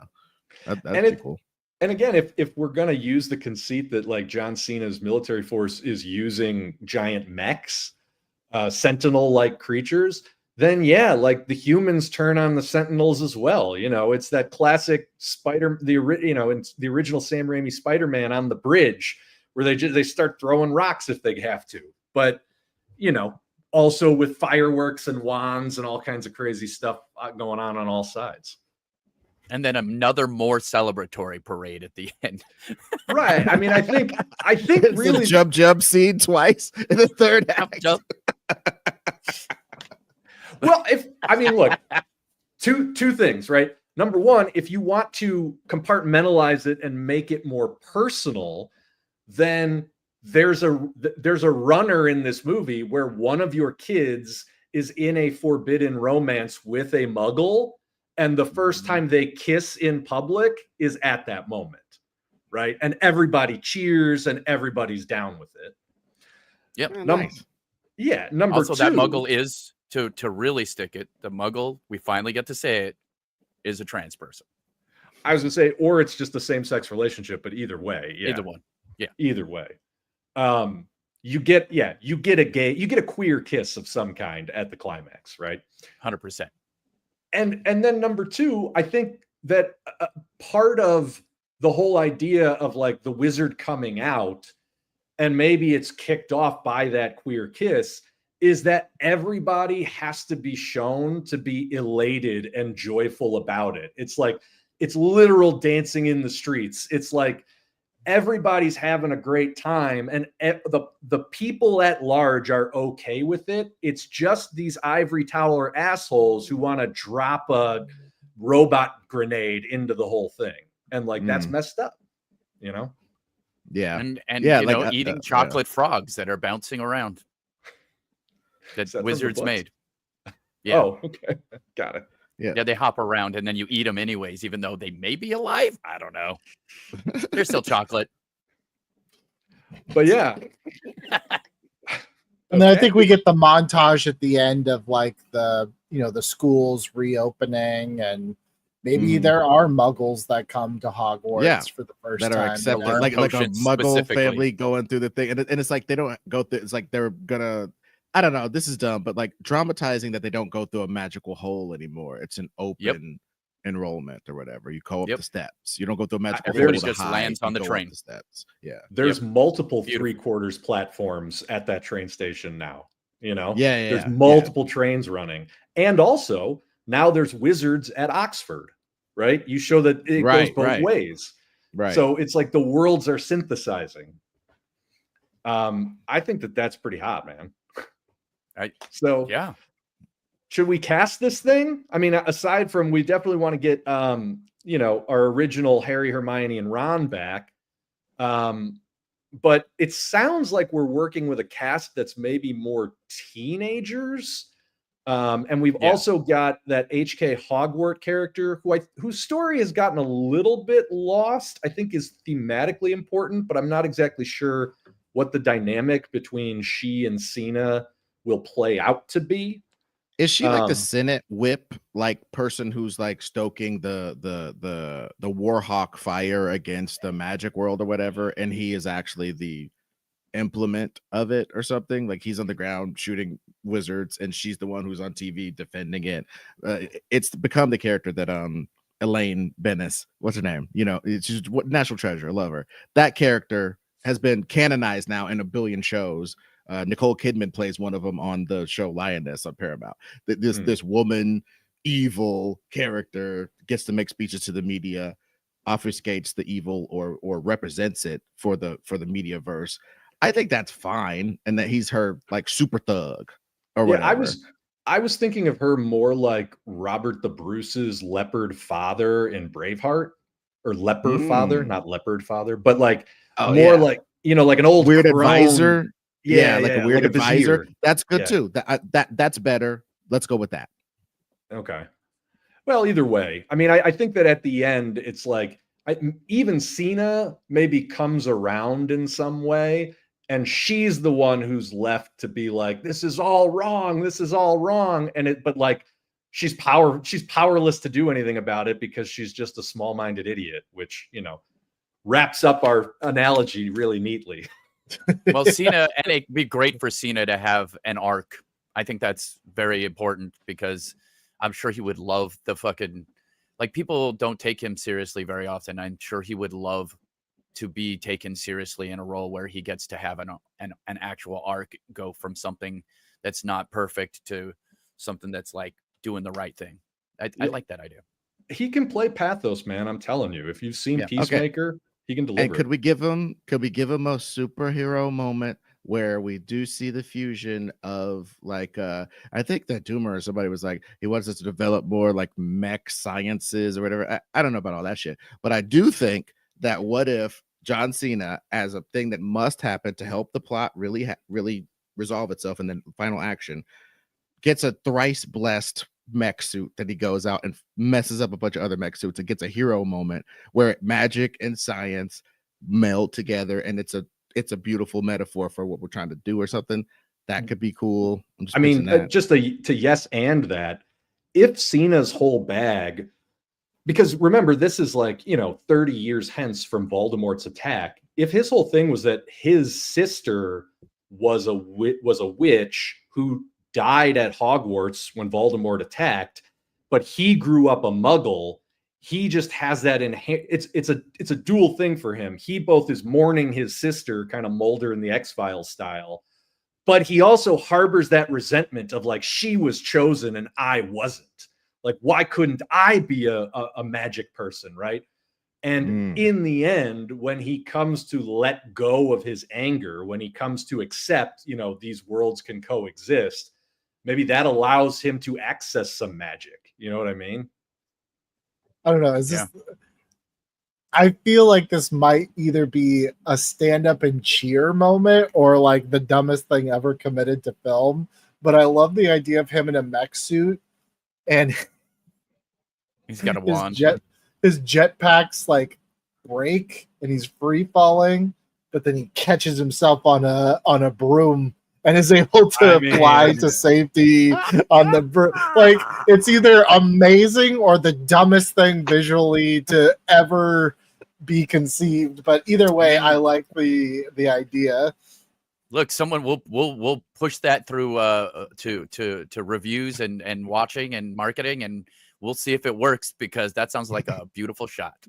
that's pretty cool. And again, if we're gonna use the conceit that, like, John Cena's military force is using giant mechs, sentinel-like creatures, then like, the humans turn on the Sentinels as well. It's that classic in the original Sam Raimi Spider-Man on the bridge where they start throwing rocks if they have to. But, also with fireworks and wands and all kinds of crazy stuff going on all sides. And then another more celebratory parade at the end. Right. I mean, I think really jump scene twice in the third act. Well, look, two things, right? Number one, if you want to compartmentalize it and make it more personal, then there's a runner in this movie where one of your kids is in a forbidden romance with a muggle, and the first time they kiss in public is at that moment, right? And everybody cheers and everybody's down with it. Yep. Nice. Yeah. Number also, two, that muggle is to really stick it. The muggle, we finally get to say it, is a trans person. I was gonna say, or it's just the same-sex relationship, but either way, yeah. Either one. Yeah. Either way. You get a queer kiss of some kind at the climax, right? 100%. And then number two, I think that part of the whole idea of like the wizard coming out, and maybe it's kicked off by that queer kiss, is that everybody has to be shown to be elated and joyful about it. It's like, it's literal dancing in the streets. It's like everybody's having a great time, and the people at large are okay with it. It's just these ivory tower assholes who want to drop a robot grenade into the whole thing. And like, that's messed up, you know? Yeah. And Yeah, you like, know, eating chocolate frogs that are bouncing around that that wizards from the made. Yeah. Oh, okay. Got it. Yeah, they hop around and then you eat them anyways, even though they may be alive. I don't know. They're still chocolate. But yeah. And then I think we get the montage at the end of like the, you know, the schools reopening, and maybe there are muggles that come to Hogwarts for the first that time. are accepted, learn like a potions muggle specifically. family going through the thing, and it's like they don't go through. It's like they're gonna. I don't know. This is dumb, but like dramatizing that they don't go through a magical hole anymore. It's an open enrollment or whatever. You go up the steps. You don't go through a magical hole. Everybody to just hide, lands you on the go up train. the steps. Yeah. There's multiple Beautiful. 3/4 platforms at that train station now, you know? Yeah. There's multiple trains running. And also, now there's wizards at Oxford, right? You show that it goes both ways. Right. So it's like the worlds are synthesizing. I think that that's pretty hot, man. So yeah. Should we cast this thing? I mean, aside from, we definitely want to get you know, our original Harry, Hermione, and Ron back. But it sounds like we're working with a cast that's maybe more teenagers. And we've also got that HK Hogwarts character whose story has gotten a little bit lost. I think is thematically important, but I'm not exactly sure what the dynamic between she and Cena will play out to be. Is she like the Senate whip like person who's like stoking the Warhawk fire against the magic world or whatever, and he is actually the implement of it or something? Like he's on the ground shooting wizards and she's the one who's on TV defending it. It's become the character that Elaine Bennis, what's her name? You know, it's just National Treasure, love her. That character has been canonized now in a billion shows. Nicole Kidman plays one of them on the show Lioness on Paramount. This woman, evil character, gets to make speeches to the media, obfuscates the evil or represents it for the media verse. I think that's fine, and that he's her like super thug or whatever. I was thinking of her more like Robert the Bruce's leopard father in Braveheart, or leper father, not leopard father, but like like, you know, like an old weird crone advisor. Yeah, like a weird like advisor. vizier. That's good too. That's better. Let's go with that. Okay. Well, either way, I mean, I think that at the end, it's like even Cena maybe comes around in some way, and she's the one who's left to be like, this is all wrong. This is all wrong. But like, she's powerless to do anything about it because she's just a small-minded idiot, which, you know, wraps up our analogy really neatly. Well, Cena, and it'd be great for Cena to have an arc. I think that's very important because I'm sure he would love the fucking, like, people don't take him seriously very often. I'm sure he would love to be taken seriously in a role where he gets to have an actual arc, go from something that's not perfect to something that's like doing the right thing. I like that idea. He can play pathos, man. I'm telling you, if you've seen Peacemaker, he can deliver. And could we give him a superhero moment where we do see the fusion of like I think that Doomer or somebody was like, he wants us to develop more like mech sciences or whatever. I don't know about all that shit, but I do think that what if John Cena, as a thing that must happen to help the plot really resolve itself and then final action, gets a thrice blessed mech suit that he goes out and messes up a bunch of other mech suits and gets a hero moment where magic and science meld together, and it's a beautiful metaphor for what we're trying to do or something. That could be cool. I mean, just to yes and that, if Cena's whole bag because remember, this is like, 30 years hence from Voldemort's attack. If his whole thing was that his sister was a witch who died at Hogwarts when Voldemort attacked, but he grew up a muggle, he just has that it's a dual thing for him. He both is mourning his sister, kind of Mulder in the X-Files style, but he also harbors that resentment of like, she was chosen and I wasn't. Like, why couldn't I be a magic person, right? And in the end, when he comes to let go of his anger, when he comes to accept, these worlds can coexist, maybe that allows him to access some magic. You know what I mean? I don't know. Is this? I feel like this might either be a stand-up and cheer moment or like the dumbest thing ever committed to film. But I love the idea of him in a mech suit and He's got a wand. His jetpacks like break and he's free falling, but then he catches himself on a broom and is able to fly to safety on the broom. Like, it's either amazing or the dumbest thing visually to ever be conceived. But either way, I like the idea. Look, someone will push that through to reviews and watching and marketing, and we'll see if it works, because that sounds like a beautiful shot.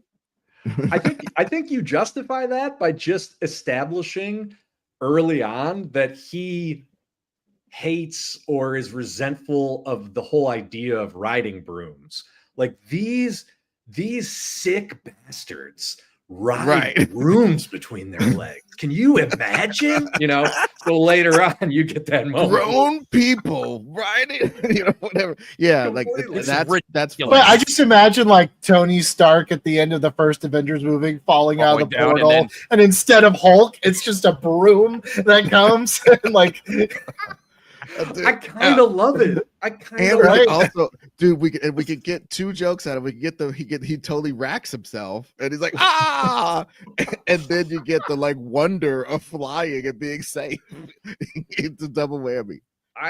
I think you justify that by just establishing early on that he hates or is resentful of the whole idea of riding brooms. Like, these sick bastards ride brooms between their legs. Can you imagine? So later on you get that moment. Grown people riding, whatever. Yeah, like that's. But I just imagine like Tony Stark at the end of the first Avengers movie falling out of the portal, and instead of Hulk, it's just a broom that comes and like. I kind of love it. I kind of like also, dude. We could get two jokes out of it. We could get he totally racks himself, and he's like and then you get the like wonder of flying and being safe. It's a double whammy.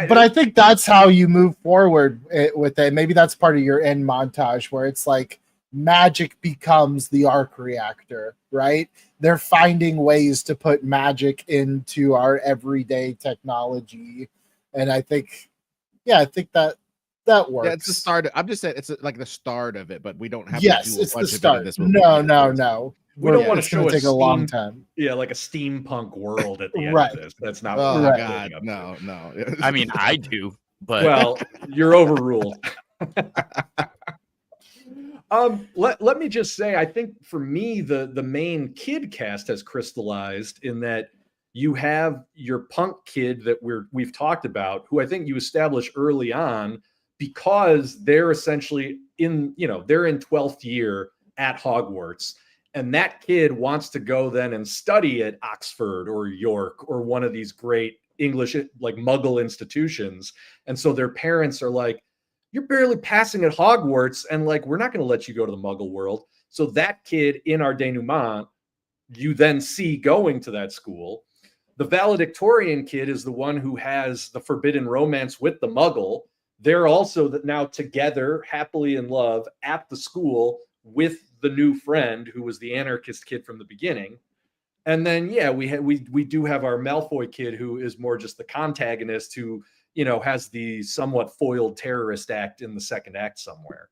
But I think that's how you move forward with it. Maybe that's part of your end montage where it's like magic becomes the arc reactor, right? They're finding ways to put magic into our everyday technology. And I think that works. Yeah, it's the start. I'm just saying it's like the start of it, but we don't have. Yes, to do it's a bunch the start. Of it in this movie. No. We don't want to it's show going to take a long time. Yeah, like a steampunk world at the end Right. of this. That's not. Oh what God, no. I mean, I do, but well, you're overruled. Let me just say, I think for me, the main kid cast has crystallized in that you have your punk kid that we've talked about, who I think you establish early on, because they're essentially they're in 12th year at Hogwarts, and that kid wants to go then and study at Oxford or York or one of these great English like Muggle institutions. And so their parents are like, you're barely passing at Hogwarts, and like, we're not going to let you go to the Muggle world. So that kid in our denouement, you then see going to that school. The valedictorian kid is the one who has the forbidden romance with the Muggle. They're also now together, happily in love at the school with the new friend who was the anarchist kid from the beginning. And then, we do have our Malfoy kid who is more just the contagonist who, has the somewhat foiled terrorist act in the second act somewhere.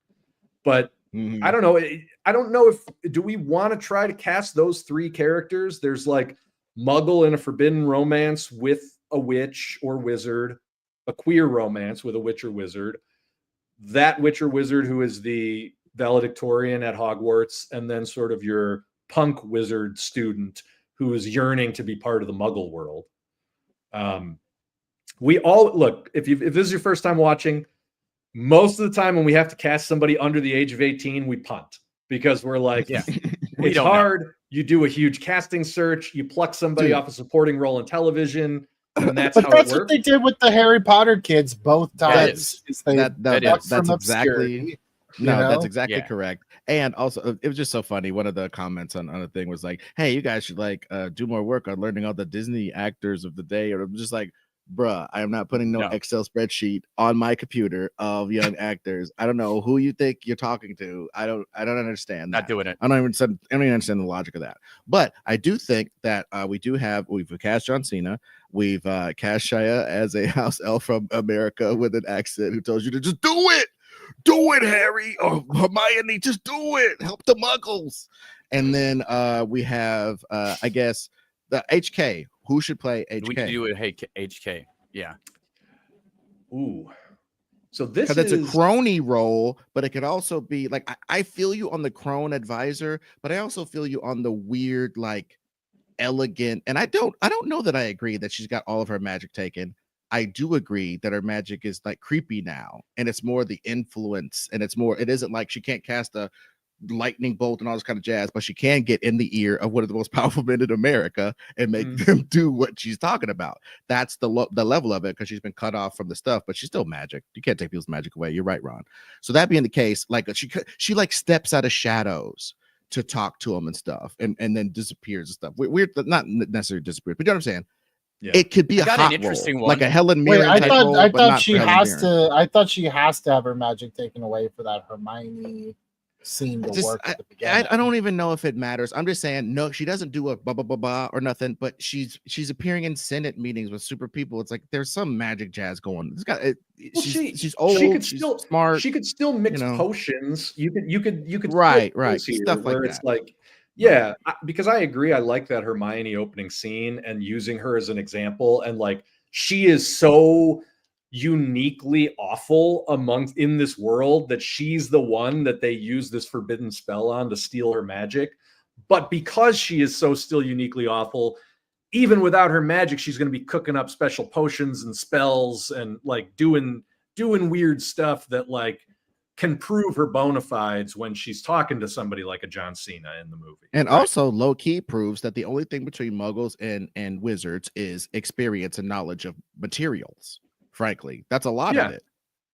But I don't know. I don't know do we want to try to cast those three characters? There's like Muggle in a forbidden romance with a witch or wizard, a queer romance with a witch or wizard, that witch or wizard who is the valedictorian at Hogwarts, and then sort of your punk wizard student who is yearning to be part of the Muggle world. We all look, if this is your first time watching, most of the time when we have to cast somebody under the age of 18, we punt, because we're like, it's hard. You do a huge casting search, you pluck somebody off a supporting role in television, and that's how it works. What they did with the Harry Potter kids both times. That's exactly correct. And also, it was just so funny. One of the comments on the thing was like, "Hey, you guys should like do more work on learning all the Disney actors of the day." Or I'm just like, bruh, I am not putting no No. Excel spreadsheet on my computer of young actors. I don't know who you think you're talking to. I don't understand that. Not doing it. I don't even understand the logic of that. But I do think that we've cast John Cena. We've cast Shia as a house elf from America with an accent who tells you to just do it. Do it, Harry or Hermione. Just do it. Help the muggles. And then we have I guess the HK. Who should play HK? We could do it. Hey, HK. Yeah. Ooh. So this Because is it's a crony role, but it could also be like I feel you on the crone advisor, but I also feel you on the weird, like elegant. And I don't know that I agree that she's got all of her magic taken. I do agree that her magic is like creepy now, and it's more the influence, and it isn't like she can't cast a lightning bolt and all this kind of jazz, but she can get in the ear of one of the most powerful men in America and make them do what she's talking about. That's the level of it, because she's been cut off from the stuff, but she's still magic. You can't take people's magic away. You're right, Ron. So that being the case, like she like steps out of shadows to talk to him and stuff, and then disappears and stuff. Weird, not necessarily disappeared, but you know what I'm saying? Yeah. It could be a got hot an interesting role, one. like a Helen Mirren. Wait, type role, I but thought not she for Helen has Mirren. to. I thought she has to have her magic taken away for that Hermione scene to work at the beginning. I don't even know if it matters. I'm just saying, no, she doesn't do a blah blah blah blah or nothing, but she's appearing in Senate meetings with super people. It's like there's some magic jazz going. It's got she's old. She's smart. She could still mix you know. potions. You could right here stuff like where that. it's like, yeah, because I agree. I like that Hermione opening scene and using her as an example, and like she is so uniquely awful in this world that she's the one that they use this forbidden spell on to steal her magic. But because she is so still uniquely awful, even without her magic, she's going to be cooking up special potions and spells and like doing weird stuff that like can prove her bona fides when she's talking to somebody like a John Cena in the movie. And also low key proves that the only thing between muggles and wizards is experience and knowledge of materials. Frankly, that's a lot of it.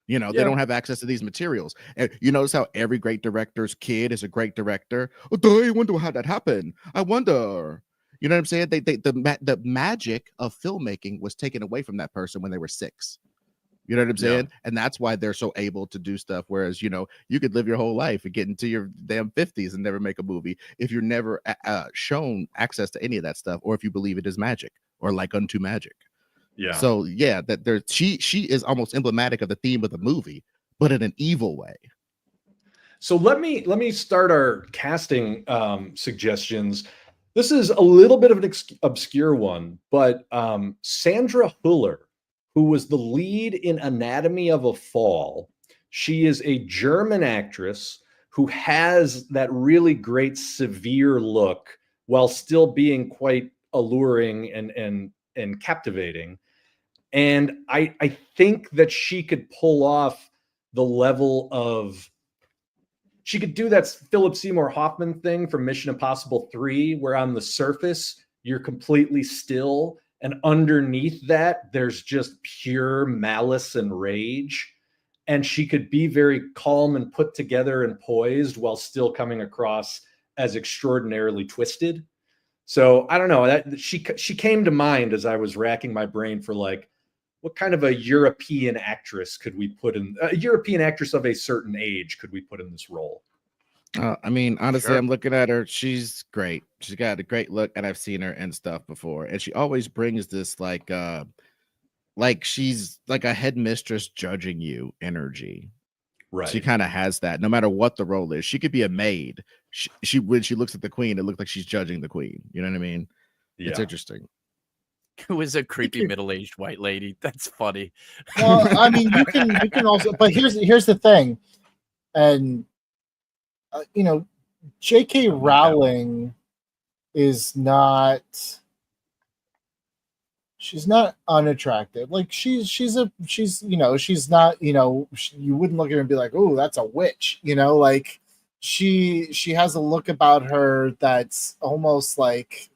You know, they don't have access to these materials. And you notice how every great director's kid is a great director. Oh, I wonder how that happened. I wonder. You know what I'm saying? The magic of filmmaking was taken away from that person when they were 6. You know what I'm saying? And that's why they're so able to do stuff. Whereas, you know, you could live your whole life and get into your damn 50s and never make a movie if you're never shown access to any of that stuff, or if you believe it is magic or like unto magic. Yeah. So yeah, that she is almost emblematic of the theme of the movie, but in an evil way. So let me start our casting suggestions. This is a little bit of an obscure one, but Sandra Hüller, who was the lead in Anatomy of a Fall, she is a German actress who has that really great severe look while still being quite alluring and captivating. And I think that she could pull off the level of, she could do that Philip Seymour Hoffman thing from Mission Impossible 3, where on the surface, you're completely still, and underneath that, there's just pure malice and rage. And she could be very calm and put together and poised while still coming across as extraordinarily twisted. So I don't know, that she came to mind as I was racking my brain for like, what kind of a European actress could we put in, a European actress of a certain age could we put in this role? I mean, honestly, Sure. I'm looking at her. She's great. She's got a great look, and I've seen her and stuff before. And she always brings this like she's like a headmistress judging you energy. Right. She kind of has that no matter what the role is. She could be a maid. She when she looks at the queen, it looks like she's judging the queen. You know what I mean? Yeah. It's interesting. Who is a creepy middle-aged white lady? That's funny. Well, I mean, you can also, but here's the thing, and you know, J.K. Rowling is not. She's not unattractive. Like she's you know, she's not, you know, you wouldn't look at her and be like, oh, that's a witch, you know, like she has a look about her that's almost like,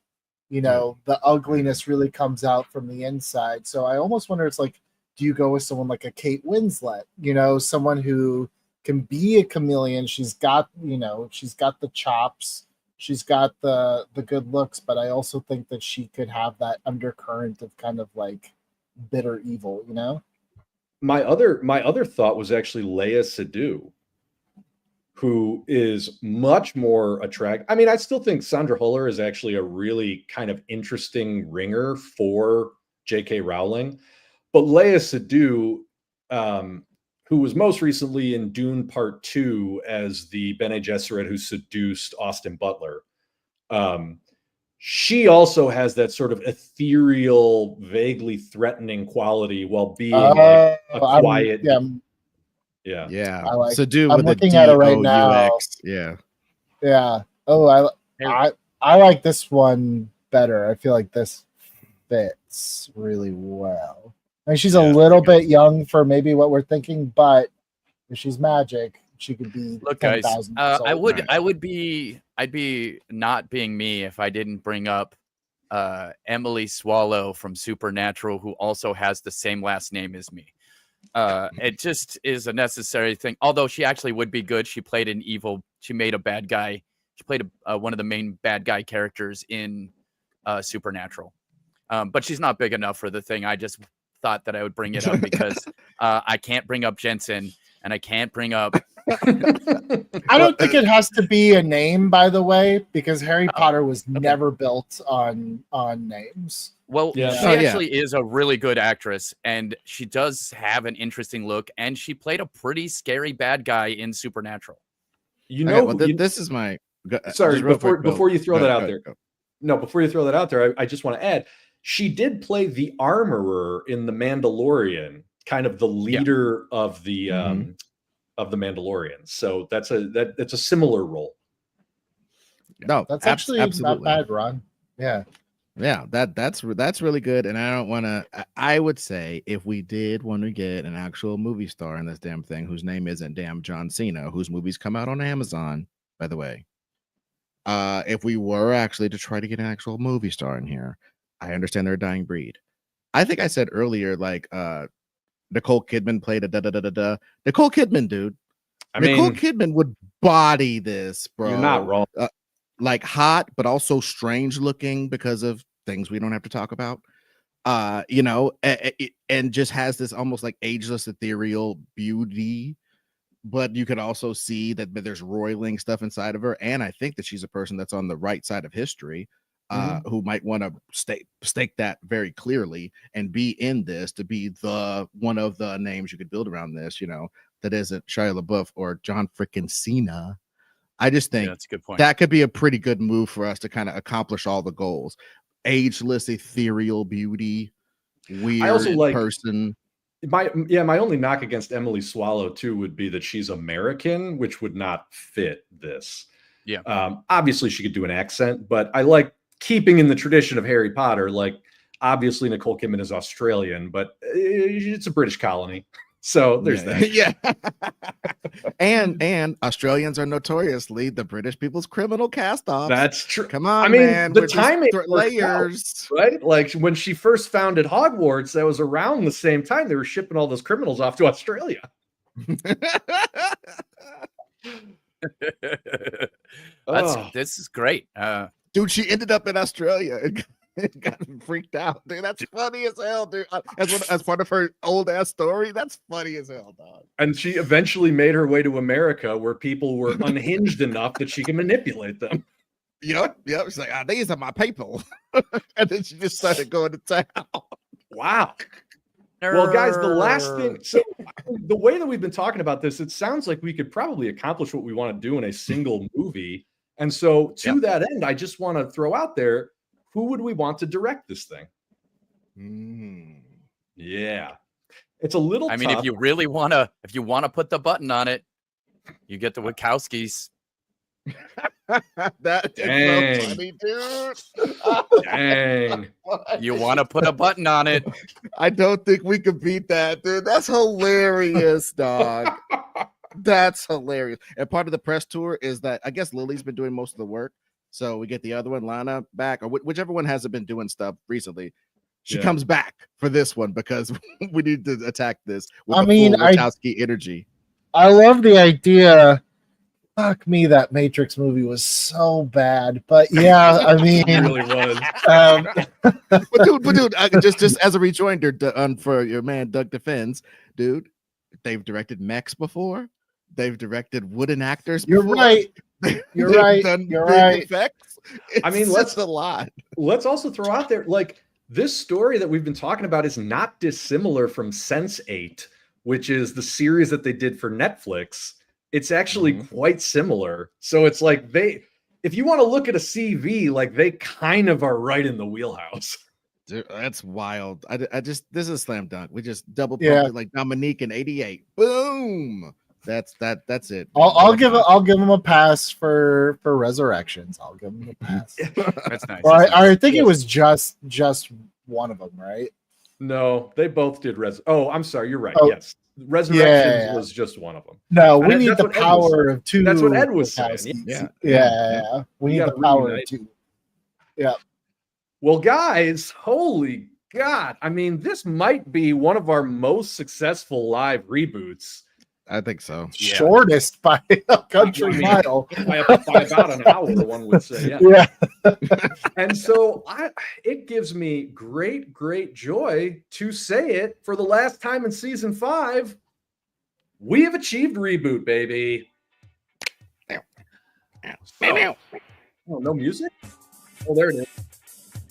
you know, the ugliness really comes out from the inside. So I almost wonder, it's like, do you go with someone like a Kate Winslet, you know, someone who can be a chameleon? She's got, you know, she's got the chops, she's got the good looks, but I also think that she could have that undercurrent of kind of like bitter evil, you know? My other thought was actually Leia Sadu, who is much more attractive. I mean, I still think Sandra Huller is actually a really kind of interesting ringer for J.K. Rowling, but Leia Sadu, who was most recently in Dune Part 2 as the Bene Gesserit who seduced Austin Butler. She also has that sort of ethereal, vaguely threatening quality while being like a quiet. Yeah. I like. Sadu I'm with a looking at it right now. DOUX. Yeah. Yeah. Oh, I like this one better. I feel like this fits really well. I mean, she's a little bit young for maybe what we're thinking, but if she's magic, she could be. Look, guys, 10,000 I'd be not being me if I didn't bring up Emily Swallow from Supernatural, who also has the same last name as me. It just is a necessary thing. Although she actually would be good. She played she made a bad guy. She played one of the main bad guy characters in Supernatural. But she's not big enough for the thing. I just thought that I would bring it up because I can't bring up Jensen and I can't bring up. I don't think it has to be a name, by the way, because Harry Potter was never built on names. Well, she actually is a really good actress, and she does have an interesting look, and she played a pretty scary bad guy in Supernatural. You know, this is my. Sorry, before you throw that out there. No, before you throw that out there, I just want to add, she did play the armorer in The Mandalorian, kind of the leader of the Mandalorians. So that's a similar role. No, that's actually absolutely not bad, Ron. Yeah, that's really good. And I don't want to. I would say if we did want to get an actual movie star in this damn thing, whose name isn't damn John Cena, whose movies come out on Amazon, by the way. If we were actually to try to get an actual movie star in here, I understand they're a dying breed. I think I said earlier, like Nicole Kidman played a da-da-da-da-da. Nicole Kidman, dude. Nicole Kidman would body this, bro. You're not wrong. Like hot, but also strange looking because of things we don't have to talk about. You know, and just has this almost like ageless, ethereal beauty. But you could also see that there's roiling stuff inside of her. And I think that she's a person that's on the right side of history. Who might want to stake that very clearly and be in this to be the one of the names you could build around this, you know, that isn't Shia LaBeouf or John freaking Cena. I just think that's a good point. That could be a pretty good move for us to kind of accomplish all the goals. Ageless, ethereal beauty, weird I also like person. My only knock against Emily Swallow too would be that she's American, which would not fit this. Yeah. Obviously she could do an accent, but I like keeping in the tradition of Harry Potter. Like obviously Nicole Kidman is Australian, but it's a British colony. So there's that. Yeah. and Australians are notoriously the British people's criminal cast-offs. That's true. Come on, I mean, man. the timing layers, right? Like when she first founded Hogwarts, that was around the same time they were shipping all those criminals off to Australia. This is great. Dude, she ended up in Australia and got freaked out. Dude, that's funny as hell, dude. As part of her old ass story, that's funny as hell, dog. And she eventually made her way to America, where people were unhinged enough that she could manipulate them. Yep. She's like, these are my people, and then she just started going to town. Wow. Well, guys, the last thing. So the way that we've been talking about this, it sounds like we could probably accomplish what we want to do in a single movie. And so to that end, I just want to throw out there, who would we want to direct this thing? Yeah. It's a little I mean, tough. if you really want to put the button on it, you get the Wachowskis. That is so funny, dude. Dang. You want to put a button on it. I don't think we could beat that, dude. That's hilarious, dog. That's hilarious. And part of the press tour is that I guess Lily's been doing most of the work. So we get the other one, Lana, back, or whichever one hasn't been doing stuff recently. She comes back for this one because we need to attack this with Wachowski energy. I love the idea fuck me, that Matrix movie was so bad. But yeah, I mean, It really was. um, dude, just as a rejoinder for your man Doug Defends, dude, they've directed mechs before. They've directed wooden actors. you're before. right. You're right. Done You're big right. effects. I mean, that's a lot. Let's also throw out there, like, this story that we've been talking about is not dissimilar from Sense8, which is the series that they did for Netflix. It's actually quite similar. So it's like if you want to look at a CV, like, they kind of are right in the wheelhouse. Dude, that's wild. This is slam dunk. We just double pumped Yeah. it like Dominique in '88. Boom. That's it. I'll give him a pass for Resurrections. I'll give him a pass. That's nice. Well, That's nice. I think it was just one of them, right? No, they both did Oh, I'm sorry. You're right. Oh, Yes. Resurrections yeah. was just one of them. No, And we need that's the what Ed was power of two. That's what Ed was saying. Wachowskis. Yeah. Yeah. We You need the gotta power reunite. of two. Well, guys, holy God. I mean, this might be one of our most successful live reboots. I think so. Yeah. Shortest by a country I mean, mile. By about an hour, one would say. Yeah. Yeah. And so it gives me great joy to say it for the last time in season 5. We have achieved reboot, baby. So, oh, no music? Oh, there it is.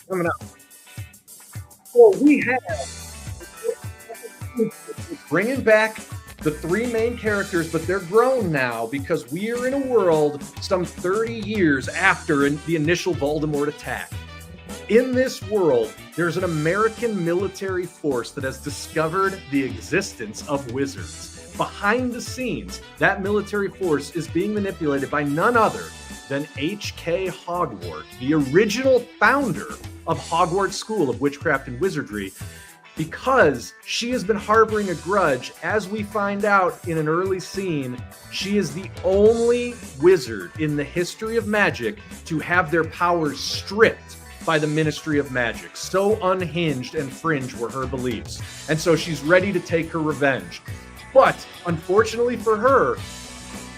Coming up. Well, we have bringing back the 3 main characters, but they're grown now because we are in a world some 30 years after the initial Voldemort attack. In this world, there's an American military force that has discovered the existence of wizards. Behind the scenes, that military force is being manipulated by none other than H.K. Hogwarts, the original founder of Hogwarts School of Witchcraft and Wizardry, because she has been harboring a grudge. As we find out in an early scene, she is the only wizard in the history of magic to have their powers stripped by the Ministry of Magic. So unhinged and fringe were her beliefs. And so she's ready to take her revenge. But unfortunately for her,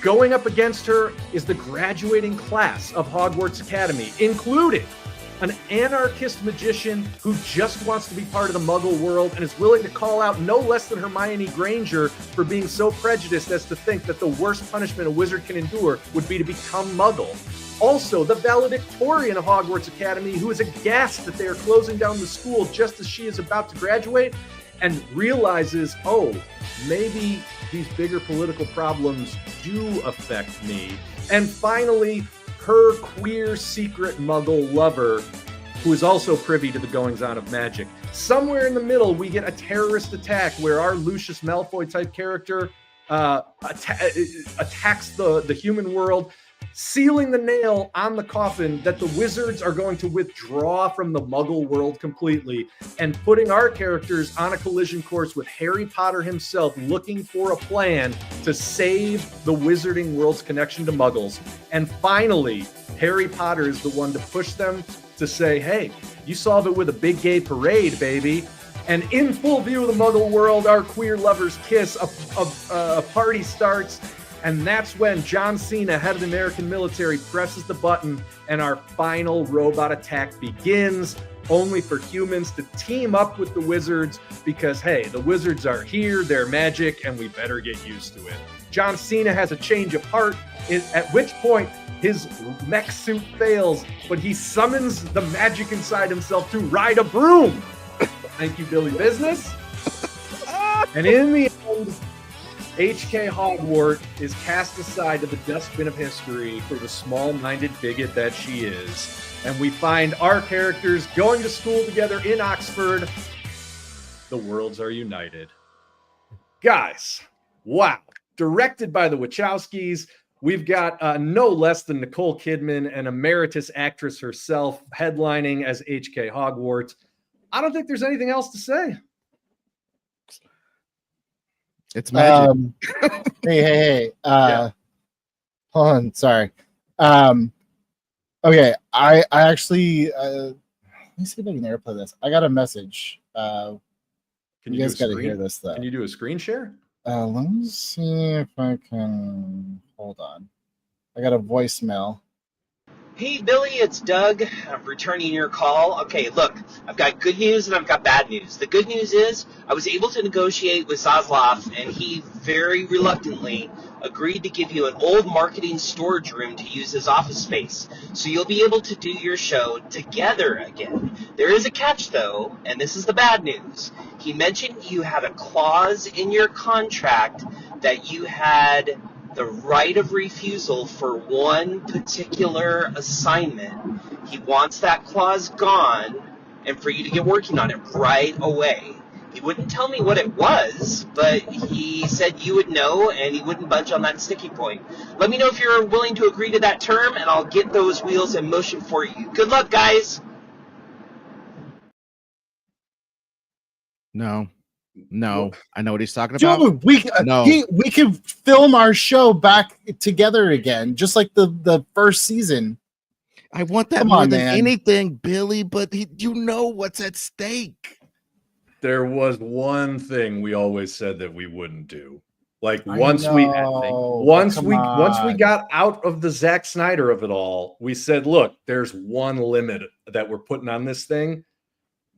going up against her is the graduating class of Hogwarts Academy, including an anarchist magician who just wants to be part of the Muggle world and is willing to call out no less than Hermione Granger for being so prejudiced as to think that the worst punishment a wizard can endure would be to become Muggle. Also, the valedictorian of Hogwarts Academy, who is aghast that they are closing down the school just as she is about to graduate and realizes, oh, maybe these bigger political problems do affect me. And finally, her queer secret Muggle lover, who is also privy to the goings-on of magic. Somewhere in the middle, we get a terrorist attack where our Lucius Malfoy-type character attacks the human world, sealing the nail on the coffin that the wizards are going to withdraw from the Muggle world completely, and putting our characters on a collision course with Harry Potter himself, looking for a plan to save the wizarding world's connection to Muggles. And finally, Harry Potter is the one to push them to say, hey, you solve it with a big gay parade, baby. And in full view of the Muggle world, our queer lovers kiss, a party starts. And that's when John Cena, head of the American military, presses the button and our final robot attack begins, only for humans to team up with the wizards because, hey, the wizards are here, they're magic, and we better get used to it. John Cena has a change of heart, at which point his mech suit fails, but he summons the magic inside himself to ride a broom. Thank you, Billy Business. And in the end, H.K. Hogwarts is cast aside to the dustbin of history for the small-minded bigot that she is. And we find our characters going to school together in Oxford. The worlds are united. Guys, wow. Directed by the Wachowskis. We've got no less than Nicole Kidman, an emeritus actress herself, headlining as H.K. Hogwarts. I don't think there's anything else to say. It's magic. Hey. Yeah. Hold on. Sorry. Okay. I actually, let me see if I can airplay this. I got a message. Can You guys got to hear this though. Can you do a screen share? Let me see if I can. Hold on. I got a voicemail. Hey, Billy, it's Doug. I'm returning your call. Okay, look, I've got good news and I've got bad news. The good news is I was able to negotiate with Zaslav, and he very reluctantly agreed to give you an old marketing storage room to use as office space, so you'll be able to do your show together again. There is a catch, though, and this is the bad news. He mentioned you had a clause in your contract that you had the right of refusal for one particular assignment. He wants that clause gone and for you to get working on it right away. He wouldn't tell me what it was, but he said you would know and he wouldn't budge on that sticky point. Let me know if you're willing to agree to that term and I'll get those wheels in motion for you. Good luck, guys. No, I know what he's talking about. Dude, we can film our show back together again, just like the first season. I want that Come more on, than man. anything, Billy. But you know what's at stake. There was one thing we always said that we wouldn't do. Like I once we know, once come we once we on. got out of the Zack Snyder of it all, we said, look, there's one limit that we're putting on this thing.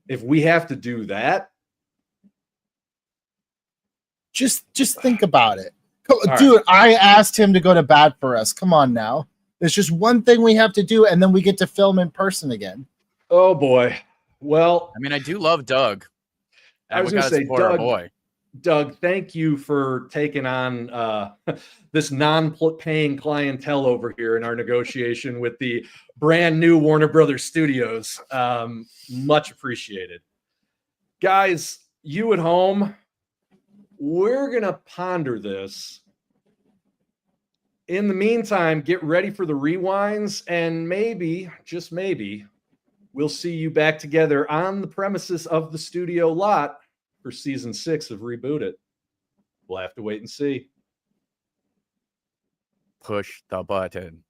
If we have to do that, just think about it. right. Dude, I asked him to go to bat for us. Come on now. There's just one thing we have to do, and then we get to film in person again. oh boy. Well, I mean, I do love Doug. I was going to say, our boy. Doug, thank you for taking on this non-paying clientele over here in our negotiation with the brand new Warner Brothers Studios. Much appreciated. Guys, you at home, we're going to ponder this. In the meantime, get ready for the rewinds, and maybe, just maybe, we'll see you back together on the premises of the studio lot for season 6 of Reboot It. We'll have to wait and see. Push the button.